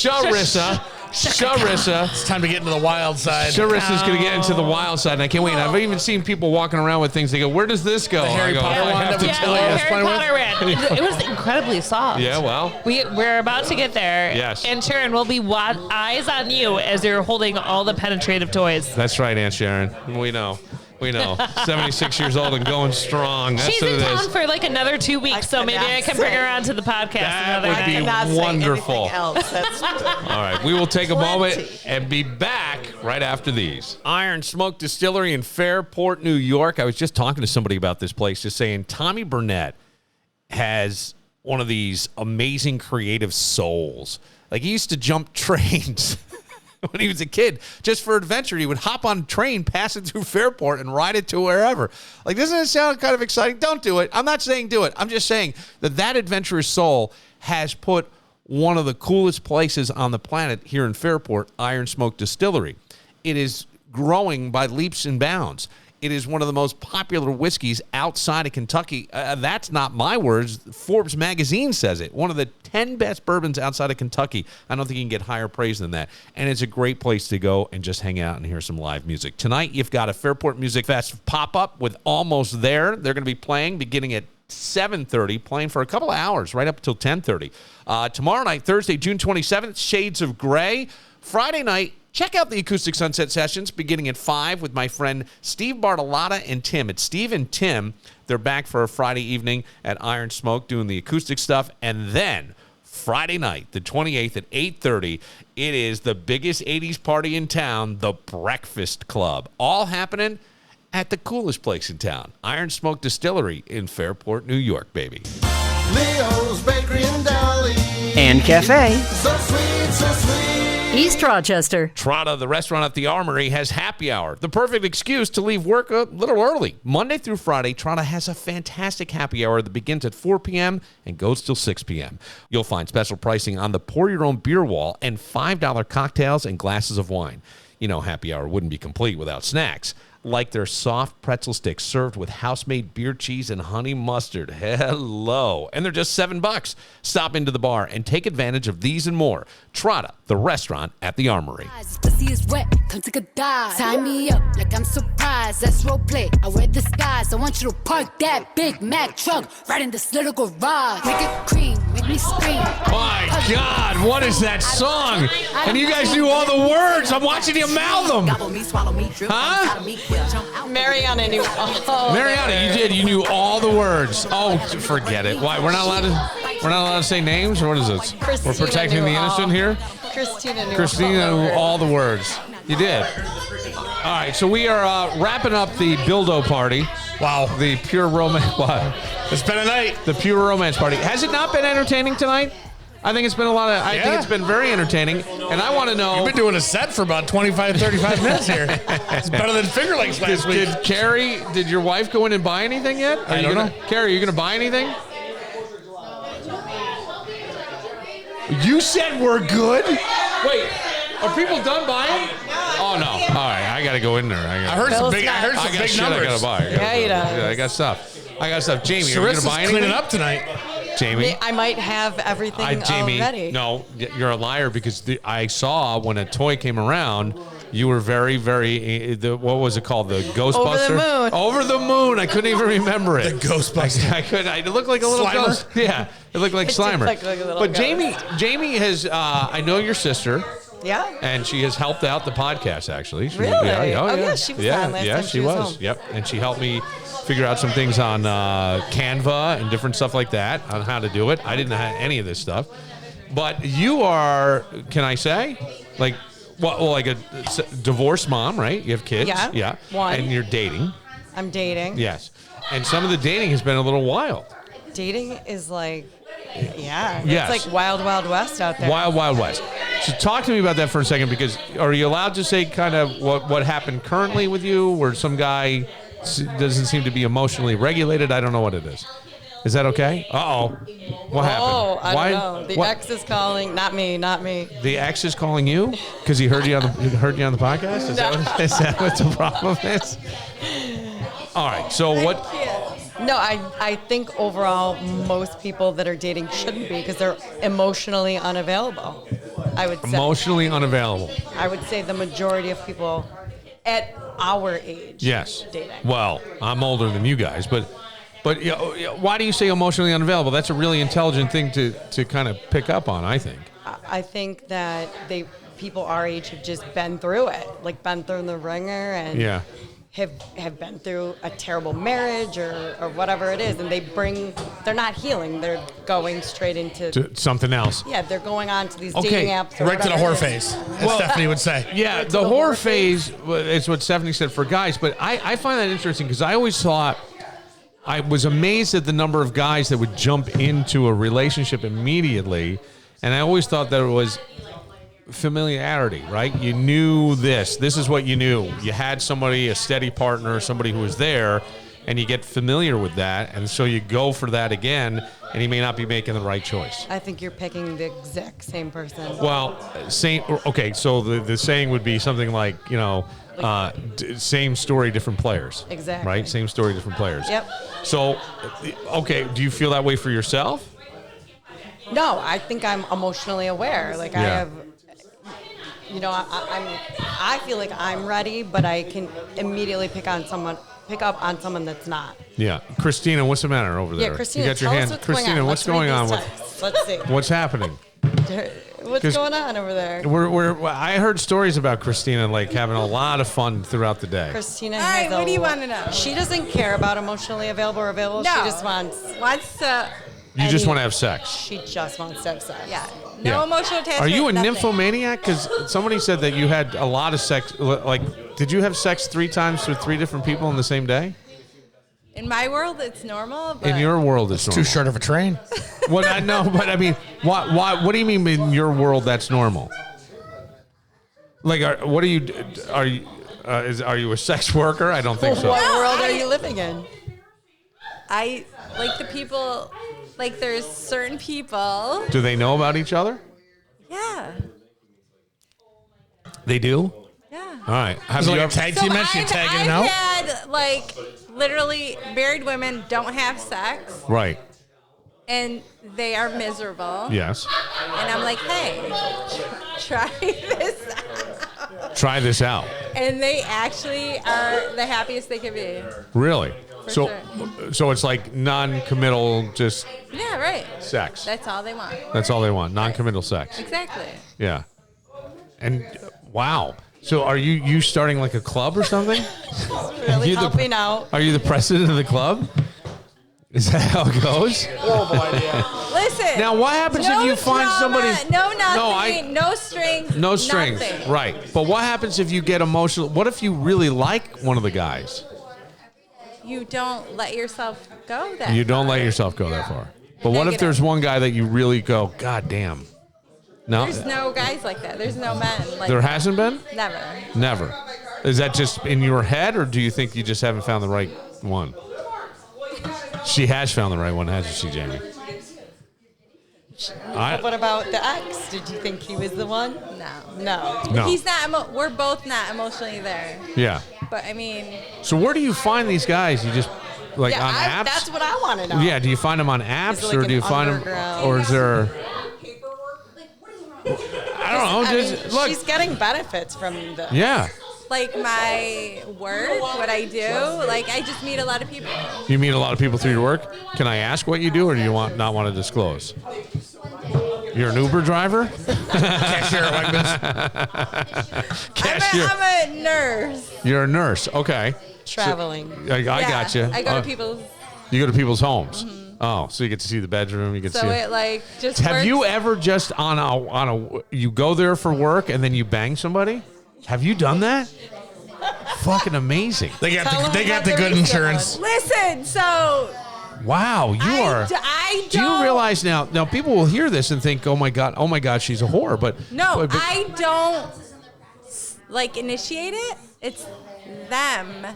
Charissa. It's time to get into the wild side. Charissa's going to get into the wild side, and I can't wait. I've even seen people walking around with things. They go, where does this go? The Harry I go, Potter I one have that to we tell played. you. Harry Potter red. It was incredibly soft. Yeah, well. We're about to get there. Yes. And Sharon will be eyes on you as you're holding all the penetrative toys. That's right, Aunt Sharon. We know. We know. 76 years old and going strong. That's She's what in it town is. for like another 2 weeks, so maybe I can bring her on to the podcast That another would night. be wonderful. Else. That's true. All right, we will take a moment and be back right after these. Iron Smoke Distillery in Fairport, New York. I was just talking to somebody about this place, just saying Tommy Burnett has one of these amazing creative souls. Like, he used to jump trains when he was a kid just for adventure. He would hop on a train, pass it through Fairport, and ride it to wherever. Like, doesn't it sound kind of exciting? Don't do it. I'm not saying do it. I'm just saying that adventurous soul has put one of the coolest places on the planet here in Fairport, Iron Smoke Distillery. It is growing by leaps and bounds. It is one of the most popular whiskeys outside of Kentucky. That's not my words. Forbes magazine says it. One of the 10 best bourbons outside of Kentucky. I don't think you can get higher praise than that. And it's a great place to go and just hang out and hear some live music. Tonight, you've got a Fairport Music Fest pop-up with Almost There. They're going to be playing beginning at 7:30, playing for a couple of hours, right up until 10:30. Tomorrow night, Thursday, June 27th, Shades of Grey. Friday night, check out the Acoustic Sunset Sessions beginning at 5 with my friend Steve Bartolotta and Tim. It's Steve and Tim. They're back for a Friday evening at Iron Smoke doing the acoustic stuff. And then Friday night, the 28th at 8:30, it is the biggest 80s party in town, the Breakfast Club. All happening at the coolest place in town, Iron Smoke Distillery in Fairport, New York, baby. Leo's Bakery and Deli. And Cafe. So sweet, so sweet. East Rochester. Trotta, the restaurant at the Armory, has happy hour. The perfect excuse to leave work a little early. Monday through Friday, Trotta has a fantastic happy hour that begins at 4 p.m. and goes till 6 p.m. You'll find special pricing on the Pour Your Own Beer Wall and $5 cocktails and glasses of wine. You know, happy hour wouldn't be complete without snacks, like their soft pretzel sticks served with house-made beer cheese and honey mustard. Hello. And they're just $7. Stop into the bar and take advantage of these and more. Trotta, the restaurant at the Armory. Pussy is wet, come take a dive. Tie me up like I'm surprised. That's role play. I wear disguise. I want you to park that Big Mac truck right in this little garage. Make it cream, make me scream. My God, what is that song? And you guys knew all the words. I'm watching you mouth them. Huh? Mariana knew all. Mariana, you did. You knew all the words. Oh, forget it. Why? We're not allowed to say names, or what is this? Christina We're protecting the knew innocent all. here. Christina knew all the words. You did. All right, so we are wrapping up the Billdo Party. Wow. The pure romance. Wow. It's been a night. The pure romance party. Has it not been entertaining tonight? I think it's been I think it's been very entertaining. And I want to know. You've been doing a set for about 25, 35 minutes here. It's better than Finger Lakes last week. Did your wife go in and buy anything yet? I don't know. Carrie, are you going to buy anything? You said we're good? Wait, are people done buying? Oh, no. All right, I got to go in there. I heard some big numbers. I got to buy. I got stuff. Jamie, are you going to buy anything? Cleaning up tonight. Jamie? I might have everything Jamie, already. no, you're a liar because I saw when a toy came around, you were very, very, what was it called? The Ghostbuster? Over the moon. Over the moon. I couldn't even remember it. The Ghostbuster. I couldn't. It looked like a little Slimer? ghost. Yeah, it looked like Slimer. Like a little But ghost. Jamie has, I know your sister. Yeah. And she has helped out the podcast, actually. Really? Yeah, Yeah, she was on last time she she was was. home. Yep. And she helped me figure out some things on Canva and different stuff like that on how to do it. I didn't have any of this stuff. But you are, can I say, like a divorced mom, right? You have kids. Yeah. Yeah. One. And you're dating. I'm dating. Yes. And some of the dating has been a little wild. Dating is like, yeah. Yes. It's like wild, wild west out there. Wild, wild west. So talk to me about that for a second, because are you allowed to say kind of what happened currently with you, where some guy doesn't seem to be emotionally regulated? I don't know what it is. Is that okay? Uh-oh. What happened? Oh, I Why? don't know. The ex is calling. Not me. The ex is calling you because he heard you on the podcast? Is that what the problem is? All right. So what? No, I think overall most people that are dating shouldn't be because they're emotionally unavailable. I would say. Emotionally unavailable. I would say the majority of people at our age. Yes. Dating. Well, I'm older than you guys, but why do you say emotionally unavailable? That's a really intelligent thing to kind of pick up on, I think. I think that people our age have just been through it, like been through the ringer, and yeah. have been through a terrible marriage or whatever it is, and they're not healing. They're going straight into something else. Yeah, they're going on to these dating apps. Right to the whore phase, as Stephanie would say. Yeah, the whore phase is what Stephanie said for guys, but I find that interesting because I always thought, I was amazed at the number of guys that would jump into a relationship immediately, and I always thought that it was familiarity, right? You knew this is what you knew. You had somebody, a steady partner, somebody who was there, and you get familiar with that, and so you go for that again, and he may not be making the right choice. I think you're picking the exact same person. Well, okay, so the saying would be something like, same story, different players. Exactly. Right? Same story, different players. Yep. So, okay, do you feel that way for yourself? No, I think I'm emotionally aware. Like I have, I feel like I'm ready, but I can immediately pick up on someone that's not. Yeah. Christina, what's the matter over there? Yeah, Christina, you got your tell hand. us what's Christina, going on. what's going on? Let's see. What's happening? What's going on over there? I heard stories about Christina like having a lot of fun throughout the day. Christina, all right, what do you want to know? She doesn't care about emotionally available or available. No. She just wants to. You just want to have sex. She just wants to have sex. Yeah. No emotional attachment. Are you a nothing. nymphomaniac? Because somebody said that you had a lot of sex. Like, did you have sex 3 times with 3 different people in the same day? In my world, it's normal. But In your world, it's normal. Too short of a train. Well, I know, but I mean, why? What do you mean in your world that's normal? Like, are you a sex worker? I don't think so. What world are you living in? I like the people. Like, there's certain people. Do they know about each other? Yeah. They do? Yeah. All right. Have you you ever tag team match? You tagging it out? I've had, like, literally married women don't have sex. Right. And they are miserable. Yes. And I'm like, hey, try this out. Try this out. And they actually are the happiest they can be. Really? For So it's like non-committal, just Yeah, right. sex. That's all they want. That's all they want. Non-committal sex. Exactly. Yeah. And wow. So are you starting like a club or something? Really helping out. Are you the president of the club? Is that how it goes? Horrible idea. Listen. Now, what happens if you find drama, somebody? No nothing. No strings. No strings. Nothing. Right. But what happens if you get emotional? What if you really like one of the guys? You don't let yourself go that You don't far. let yourself go that far. But what if Negative. there's one guy that you really go, God damn? No. There's no guys like that. There's no men like There that. hasn't been? Never. Never. Is that just in your head, or do you think you just haven't found the right one? She has found the right one, hasn't she, Jamie? What about the ex? Did you think he was the one? No. No. He's not. We're both not emotionally there. Yeah. But I mean. So where do you find these guys? You just on apps? That's what I want to know. Yeah. Do you find them on apps, Is it or like do you an find them, underground- or is there? I don't know. I Just mean, look. she's getting benefits from the. Yeah. Like my work, what I do, like I just meet a lot of people. You meet a lot of people through your work. Can I ask what you do, or do you not want to disclose? You're an Uber driver? Cashier at Wegmans. Cashier. I'm a nurse. You're a nurse. Okay. Traveling. I got you. I go to people's. You go to people's homes. Oh, so you get to see the bedroom. You get to So see. it like just. Have works. you ever just on a you go there for work and then you bang somebody? Have you done that? Fucking amazing. They got the good insurance. Listen, so. Wow, you are. I don't. Do you realize now? Now people will hear this and think, oh my god, she's a whore. But No, but- I don't like initiate it. It's them.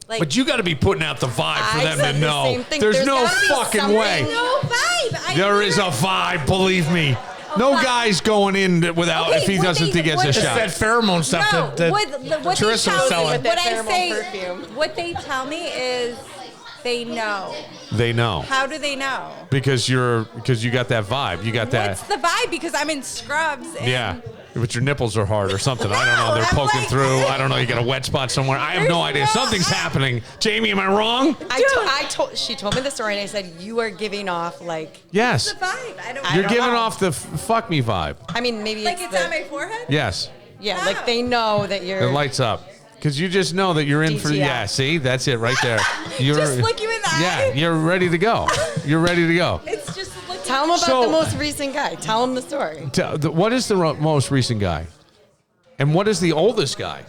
Like, But you got to be putting out the vibe for I them said to the know. same thing. There's There's no gotta be fucking something. way. no vibe. There is a vibe, believe me. No guy's going in without Okay, if he what doesn't they- think it's a what- It's shot. that pheromone stuff No, that what Charissa they was tell me, selling. what I Pheromone say, perfume. what they tell me is they know. They know How do they know? because you got that vibe. You got that. What's the vibe? Because I'm in scrubs. And Yeah. But your nipples are hard or something. I don't know. They're I'm poking like- through. I don't know. You got a wet spot somewhere. I have no There's idea. no- Something's happening. Jamie, am I wrong? She told me the story, and I said you are giving off like. Yes. What's the vibe? I don't. You're don't giving know. off the fuck me vibe. I mean, maybe like it's it's the, on my forehead. Yes. yeah, like they know that you're. It lights up. Because you just know that you're in for, yeah, see? That's it right there. Just look you in the eye? Yeah, you're ready to go. You're ready to go. It's just look. Tell him about the most recent guy. Tell him the story. What is the most recent guy? And what is the oldest guy?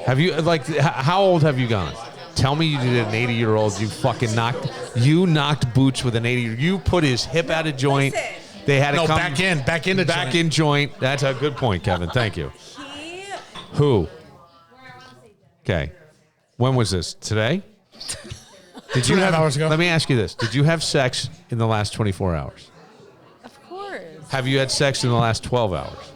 Have you, like, how old have you gone? Tell me you did an 80-year-old. You fucking knocked boots with an 80. You put his hip out of joint. They had to come back in joint. That's a good point, Kevin. Thank you. Who? Okay. When was this? Today? Did you 2.5 hours ago. Let me ask you this. Did you have sex in the last 24 hours? Of course. Have you had sex in the last 12 hours?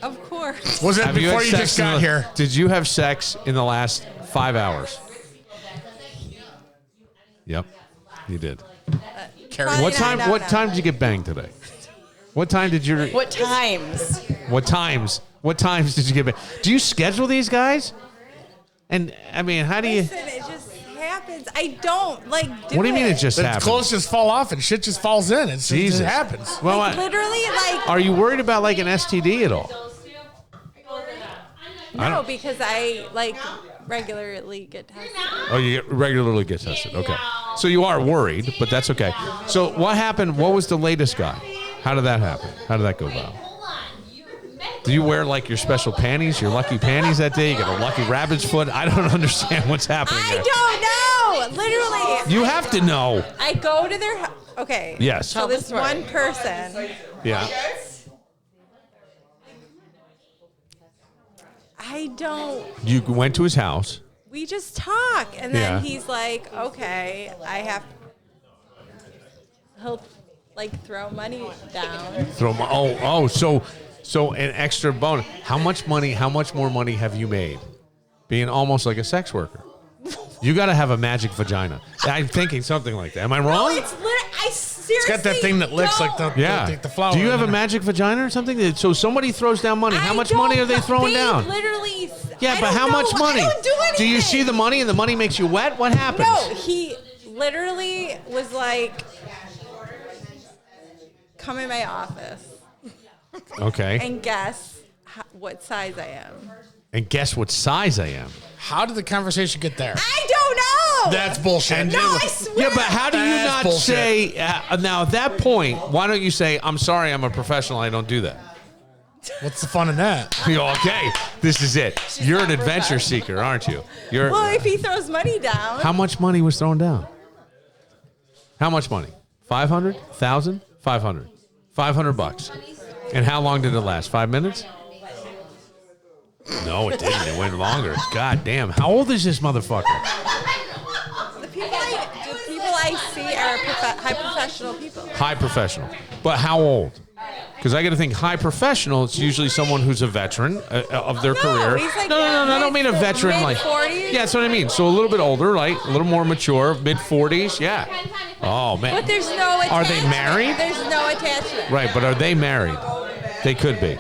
Of course. Was it before you just got here? Did you have sex in the last 5 hours? Yep, you did. What time did you get banged today? What time did you? What times? What times did you get banged? Do you schedule these guys? And I mean, how do you? Listen, it just happens. I don't do What do you mean it just happens? Clothes just fall off and shit just falls in. It just happens. Well, literally, are you worried about like an STD at all? No, because I regularly get tested. Oh, you regularly get tested. Okay. So you are worried, but that's okay. So what happened? What was the latest guy? How did that happen? How did that go about? Do you wear like your special panties, your lucky panties that day? You got a lucky rabbit's foot? I don't understand what's happening there. I don't know. Literally. You have to know. I go to their okay. Yes. So this one person. Yeah. I don't. You went to his house. We just talk, and then he's like, "Okay, I have." He'll throw money down. So an extra bonus. How much more money have you made? Being almost like a sex worker. You got to have a magic vagina. I'm thinking something like that. Am I wrong? No, I seriously It's got that thing that licks like the flower. Do you have a magic vagina or something? So somebody throws down money. How much money are they throwing down? Literally. Yeah, but how much money? I don't do anything. Do you see the money and the money makes you wet? What happens? No, he literally was like, "Come in my office." Okay. And guess what size I am. And guess what size I am. How did the conversation get there? I don't know. That's bullshit. No, I swear. Yeah, but how do you not say, now at that point, why don't you say, "I'm sorry, I'm a professional, I don't do that"? What's the fun in that? Okay, this is it. You're an adventure seeker, aren't you? Well, if he throws money down. How much money was thrown down? How much money? 500? 1,000? 500. $500. And how long did it last? 5 minutes? No, it didn't. It went longer. God damn. How old is this motherfucker? The people I see are high professional people. High professional. But how old? Because I got to think high professional, it's usually someone who's a veteran of their career. He's like No, I don't mean a veteran. Mid-40s? Yeah, that's what I mean. So a little bit older, right? A little more mature, mid-40s. Yeah. Oh, man. But there's no attachment. Are they married? There's no attachment. Right, but are they married? They could be.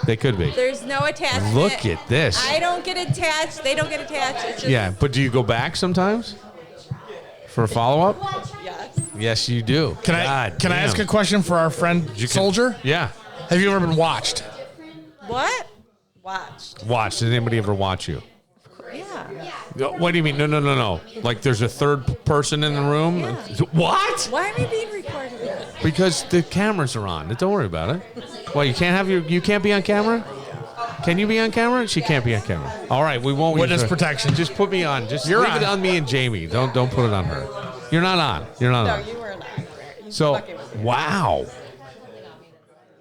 They could be. There's no attachment. Look at this. I don't get attached. They don't get attached. It's just, Yeah, but do you go back sometimes for a follow-up? Yes. Yes, you do. Can I ask a question for our friend Soldier? Yeah. Have you ever been watched? What? Watched. Watch. Did anybody ever watch you? Yeah. What do you mean? No. Like there's a third person in the room? Yeah. What? Why am I being recorded? Because the cameras are on. Don't worry about it. Well, you can't be on camera? Can you be on camera? She can't be on camera. All right, we won't. Witness protection. Just put me on. Just You're leave on. it on me and Jamie. Don't put it on her. You're not on. You're not on. No, you were not. So, wow.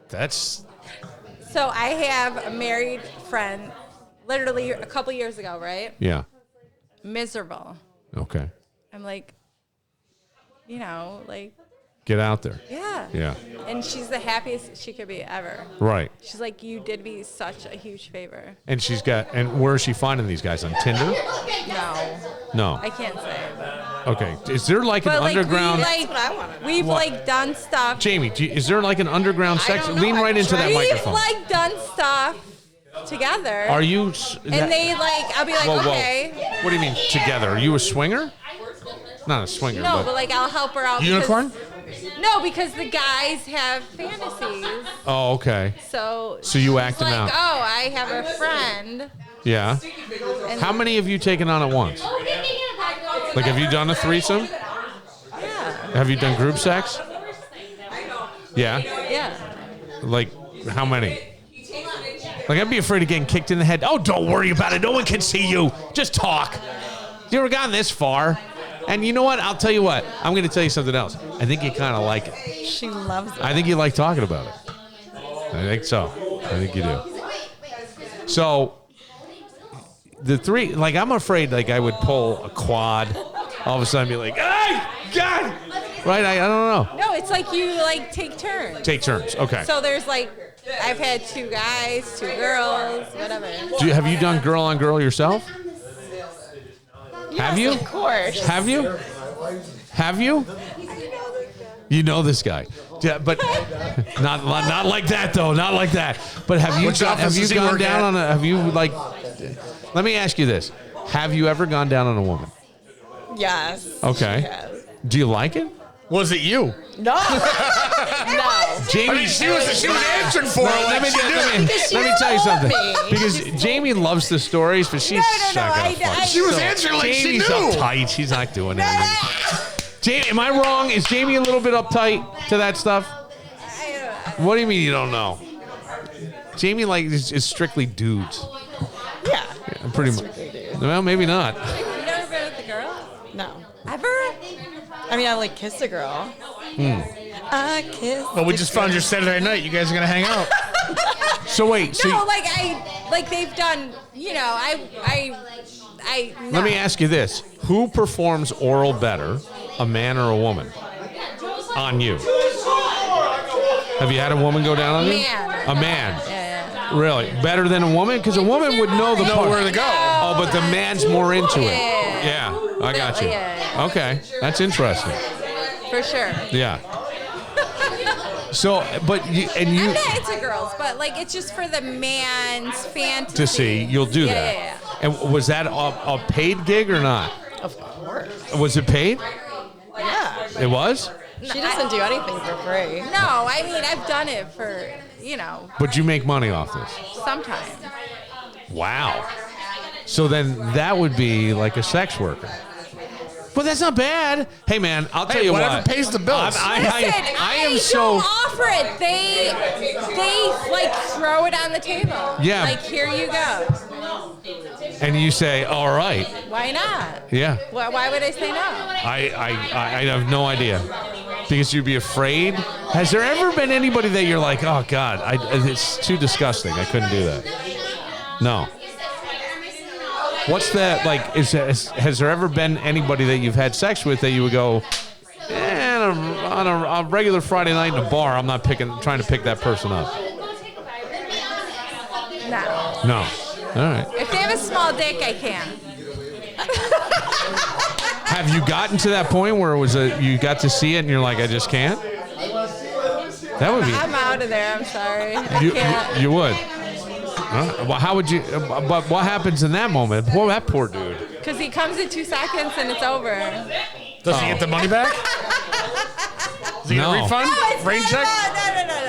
That's. So I have a married friend, literally a couple years ago, right? Yeah. Miserable. Okay. I'm like, Get out there. yeah. Yeah. And she's the happiest she could be ever. Right. She's like, you did me such a huge favor. And where is she finding these guys? On Tinder? No. I can't say. But Okay. Is there like an underground? We've done stuff. Jamie, is there like an underground sex? Lean right into that microphone. We've done stuff together. Are you? And I'll be like, okay. What do you mean together? Are you a swinger? Not a swinger. No, but I'll help her out. Unicorn? No, because the guys have fantasies. Oh, okay. So you act like, them out. Oh, I have a friend. Yeah. And How many have you taken on at once? Like, have you done a threesome? Yeah. Have you done group sex? Yeah. Yeah. Like, how many? Like, I'd be afraid of getting kicked in the head. Oh, don't worry about it. No one can see you. Just talk. You ever gotten this far? And you know what? I'll tell you what. I'm going to tell you something else. I think you kind of like it. She loves it. I think you like talking about it. I think so. I think you do. So, the three, like, I'm afraid, like, I would pull a quad. All of a sudden be like, hey, God. Right? I don't know. No, it's like you like take turns. Take turns. Okay. So there's like, I've had 2 guys, 2 girls, whatever. Have you done girl on girl yourself? Yes, Have you? Of course. Have you? Have you? You know this guy. Yeah, but not like that though. Not like that. But have you gone down on a? Have you like? Let me ask you this: have you ever gone down on a woman? Yes. Okay. Yes. Do you like it? Was it you? No. No. Jamie, I mean, she was answering for it. Let me tell you something. Because Jamie loves the stories, but she's not gonna fuck. She was answering like she Jamie's knew. uptight. She's not doing anything. Jamie, am I wrong? Is Jamie a little bit uptight to that stuff? What do you mean you don't know? Jamie is strictly dudes. Yeah. Pretty much. Well, maybe not. You never been with a girl? No. Ever? I mean, I like kissed a girl. I kissed. Well, we just found your Saturday night. You guys are gonna hang out. So wait. No, like they've done. You know, I. No. Let me ask you this: who performs oral better, a man or a woman? On you. Have you had a woman go down on you? Man. A man. Yeah. Really? Better than a woman? Because a woman would know where to go. Oh, but the man's more into it. Yeah. I got you. Yeah. Okay. That's interesting. For sure. Yeah. So, but you... I'm not into girls, but like it's just for the man's fantasy. To see, you'll do that. Yeah. And was that a paid gig or not? Of course. Was it paid? Yeah. It was? She doesn't do anything for free. No, I mean I've done it for, But you make money off this? sometimes. Wow. So then that would be like a sex worker. But that's not bad. Hey, man, I'll tell you what. Whatever pays the bills. I am They so... don't offer it. They like throw it on the table. Yeah. Like here you go. And you say, all right. Why not? Yeah. Why would I say no? I have no idea. Because you'd be afraid. Has there ever been anybody that you're like, oh, God, it's too disgusting. I couldn't do that. No. What's that like? Has there ever been anybody that you've had sex with that you would go, on a regular Friday night in a bar, I'm not trying to pick that person up? No. No. All right. If they have a small dick, I can. Have you gotten to that point where you got to see it and you're like, I just can't? That would be. I'm out of there. I'm sorry. I can't. You would. Well, how would you? But what happens in that moment? Well, that poor dude. Because he comes in 2 seconds and it's over. Does he get the money back? Does he get a refund? No, Rain check? No.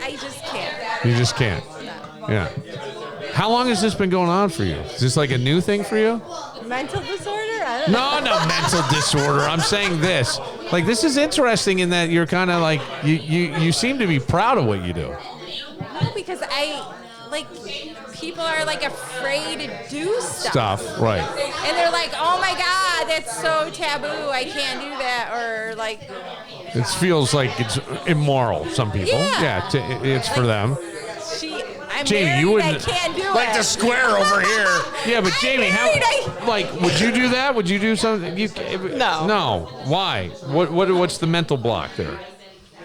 I just can't. You just can't. No. Yeah. How long has this been going on for you? Is this like a new thing for you? Mental disorder? I don't know. No mental disorder. I'm saying this. Like, this is interesting in that you're kind of like, you seem to be proud of what you do. No, because people are like afraid to do stuff. Right. And they're like, oh my God, that's so taboo. I can't do that. Or like. It feels like it's immoral, some people. Yeah. It's for them. I'm Jamie, married, you wouldn't. I can't do it. Like the square over here. Yeah, but Jamie, would you do that? Would you do something? No. No. Why? What's the mental block there?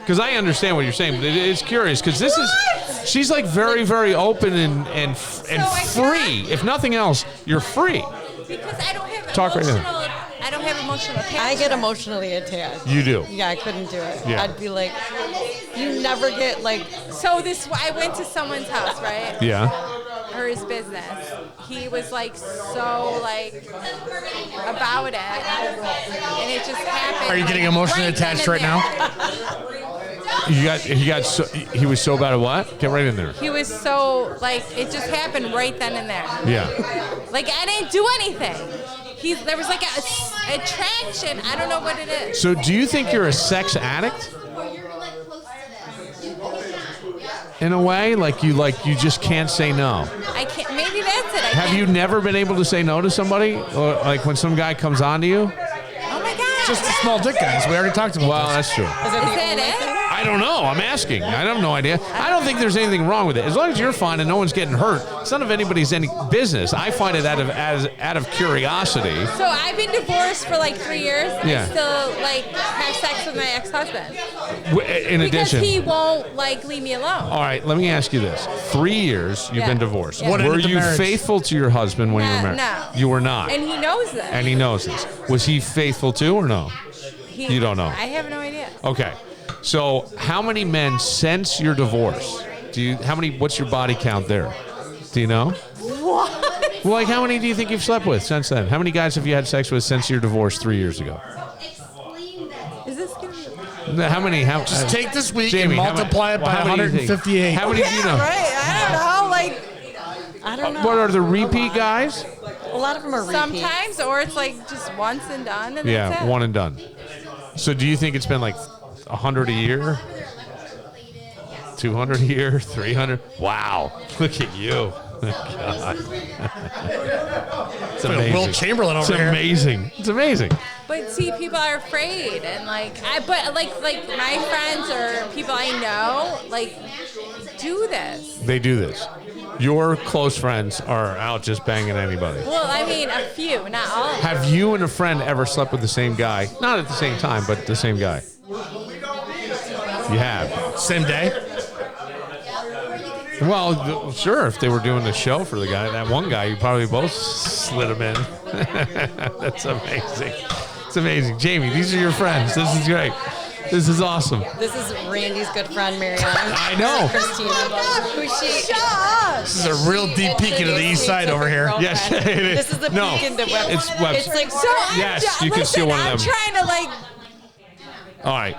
Because I understand what you're saying, but it's curious because she's like very, very open and free. If nothing else, you're free. Because I don't have I don't have emotional attachment. I get emotionally attached. You do? Yeah, I couldn't do it. Yeah. I'd be like, you never get like. So I went to someone's house, right? Yeah. for his business. He was like so like about it, and it just happened. Are you getting emotionally attached right now? He was so bad at what? Get right in there. He was so like it just happened right then and there. Yeah. Like I didn't do anything. There was like a attraction. I don't know what it is. So do you think you're a sex addict? In a way, like you just can't say no. I can't. Maybe that's it. Have you never been able to say no to somebody, or like when some guy comes on to you? Oh my God. Just the small dick guys. We already talked about. Well, that's true. Is that it? I don't know. I'm asking. I have no idea. I don't think there's anything wrong with it. As long as you're fine and no one's getting hurt, it's none of anybody's any business. I find it out of curiosity. So I've been divorced for like 3 years. Yeah. I still like have sex with my ex-husband. In addition, because he won't like leave me alone. All right, let me ask you this: 3 years you've been divorced. Yeah. Were you faithful to your husband when you were married? No. You were not. And he knows this. And he knows this. Was he faithful too, or no? You don't know. I have no idea. Okay. So, how many men since your divorce? What's your body count there? Do you know? What? Well, like, how many do you think you've slept with since then? How many guys have you had sex with since your divorce 3 years ago? Is this gonna How many? Just take this week Jamie, and multiply it by 158. How many do you know? Right? I don't know. Like, I don't know. What are the repeat guys? A lot of them are repeats. sometimes, or it's like just once and done. And Yeah, that's it. one and done. So, do you think it's been like 100 a year? 200 a year? 300? Wow. Look at you. God. It's amazing. Will Chamberlain over here. It's amazing. It's amazing. But see, people are afraid, and like my friends or people I know, like, do this. They do this. Your close friends are out just banging anybody. Well, I mean, a few, not all. Have you and a friend ever slept with the same guy? Not at the same time, but the same guy. You have. Same day? Well, sure. If they were doing the show for the guy, that one guy, you probably both slid him in. That's amazing. It's amazing. Jamie, these are your friends. This is great. This is awesome. This is Randy's good friend, Marianne. I know. Christina. Who's she? Shut up. This is a real deep peek into the east side over here. Yes, it is. This is the peek into web. It's web. It's like So Yes, you can steal one of them. I'm trying to like. All right.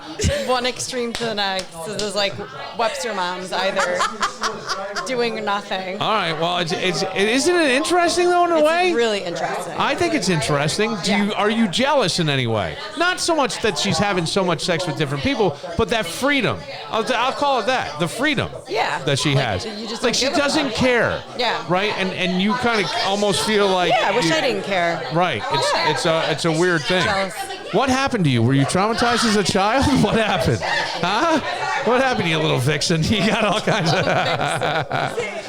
one extreme to the next. So there's like Webster moms either doing nothing. All right. Well, isn't it interesting though in a way? It's really interesting. I think it's interesting. Are you jealous in any way? Not so much that she's having so much sex with different people, but that freedom. I'll call it that. The freedom. Yeah. That she has. You just Like don't she give a doesn't fuck. care. Yeah. Right. And you kind of almost feel like. Yeah, I wish I didn't care. Right. It's a weird thing. Jealous. What happened to you? Were you traumatized as a child? What happened? Huh? What happened to you, little vixen? You got all kinds of.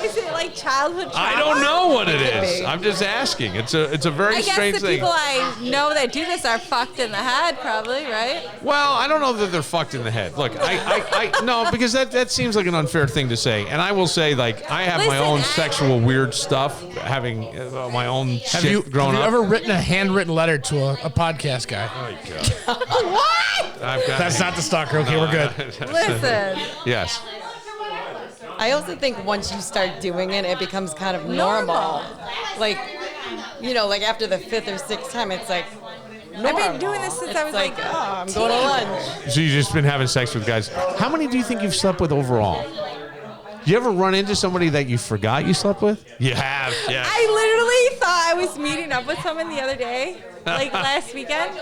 Is it like childhood trauma? I don't know what it is. I'm just asking. It's a very strange guess the thing. people I know that do this are fucked in the head, probably, right? Well, I don't know that they're fucked in the head. Look, I no, because that seems like an unfair thing to say. And I will say, like, I have my own sexual weird stuff, having my own shit growing up. Have you ever written a handwritten letter to a podcast guy? Oh, God. What? That's not the stalker. Okay, we're good. Listen. Yes. I also think once you start doing it, it becomes kind of normal. Like, like after the 5th or 6th time, it's like normal. I've been doing this since I was like, I'm going to lunch. So you've just been having sex with guys. How many do you think you've slept with overall? You ever run into somebody that you forgot you slept with? You have, yes. I literally thought I was meeting up with someone the other day, like last weekend.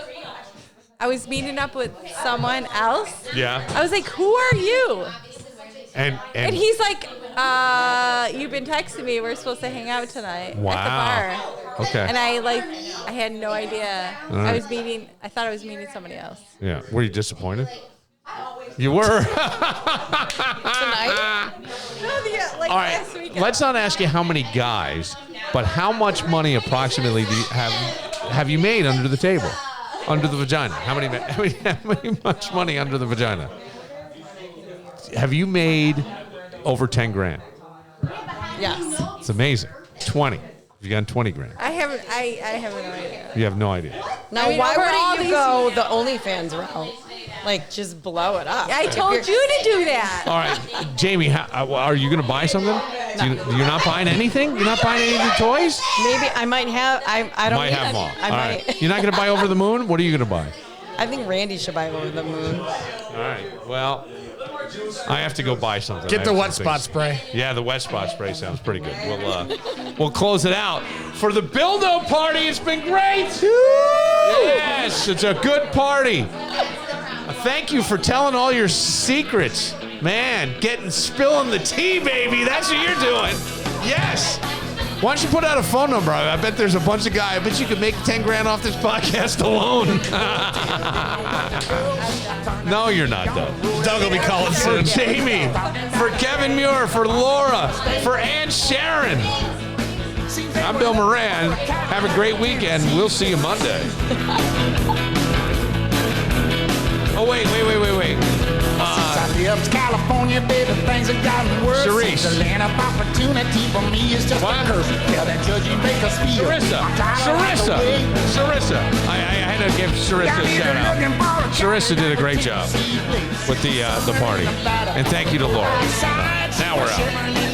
I was meeting up with someone else. Yeah. I was like, who are you? And he's like, you've been texting me. We're supposed to hang out tonight Wow. at the bar. Okay. And I had no idea. All right. I thought I was meeting somebody else. Yeah. Were you disappointed? You were. Tonight? All right. Last weekend. Let's not ask you how many guys, but how much money approximately do you have you made under the table, under the vagina? How much money under the vagina? Have you made over 10 grand? Yes. It's amazing. 20. Have you gotten 20 grand? I have no idea. You have no idea. Now, I mean, why over all wouldn't you these go years- the OnlyFans route? Like, just blow it up. I told you to do that. All right, Jamie, are you going to buy something? You're not buying anything? You're not buying any of the toys? Maybe I might have. I don't Might have them all. I All might. right. You're not going to buy Over the Moon? What are you going to buy? I think Randy should buy Over the Moon. All right. Well, I have to go buy something. Get the wet spot spray. Yeah, the wet spot spray sounds pretty good. We'll close it out. For the Billdo Party, it's been great. Yes, it's a good party. Thank you for telling all your secrets. Man, spilling the tea, baby. That's what you're doing. Yes. Why don't you put out a phone number? I bet there's a bunch of guys. I bet you could make 10 grand off this podcast alone. No, you're not, though. Doug will be calling For soon. Jamie, for Kevin Muir, for Laura, for Aunt Sharon. I'm Bill Moran. Have a great weekend. We'll see you Monday. Oh, wait. California, baby, things have gotten worse. Charisse. The land of opportunity for me is just a curse. Tell that judge you make us feel. Charissa. I had to give Charissa a shout out. Charissa did a great job with the party. And thank you to Laura. Now we're out.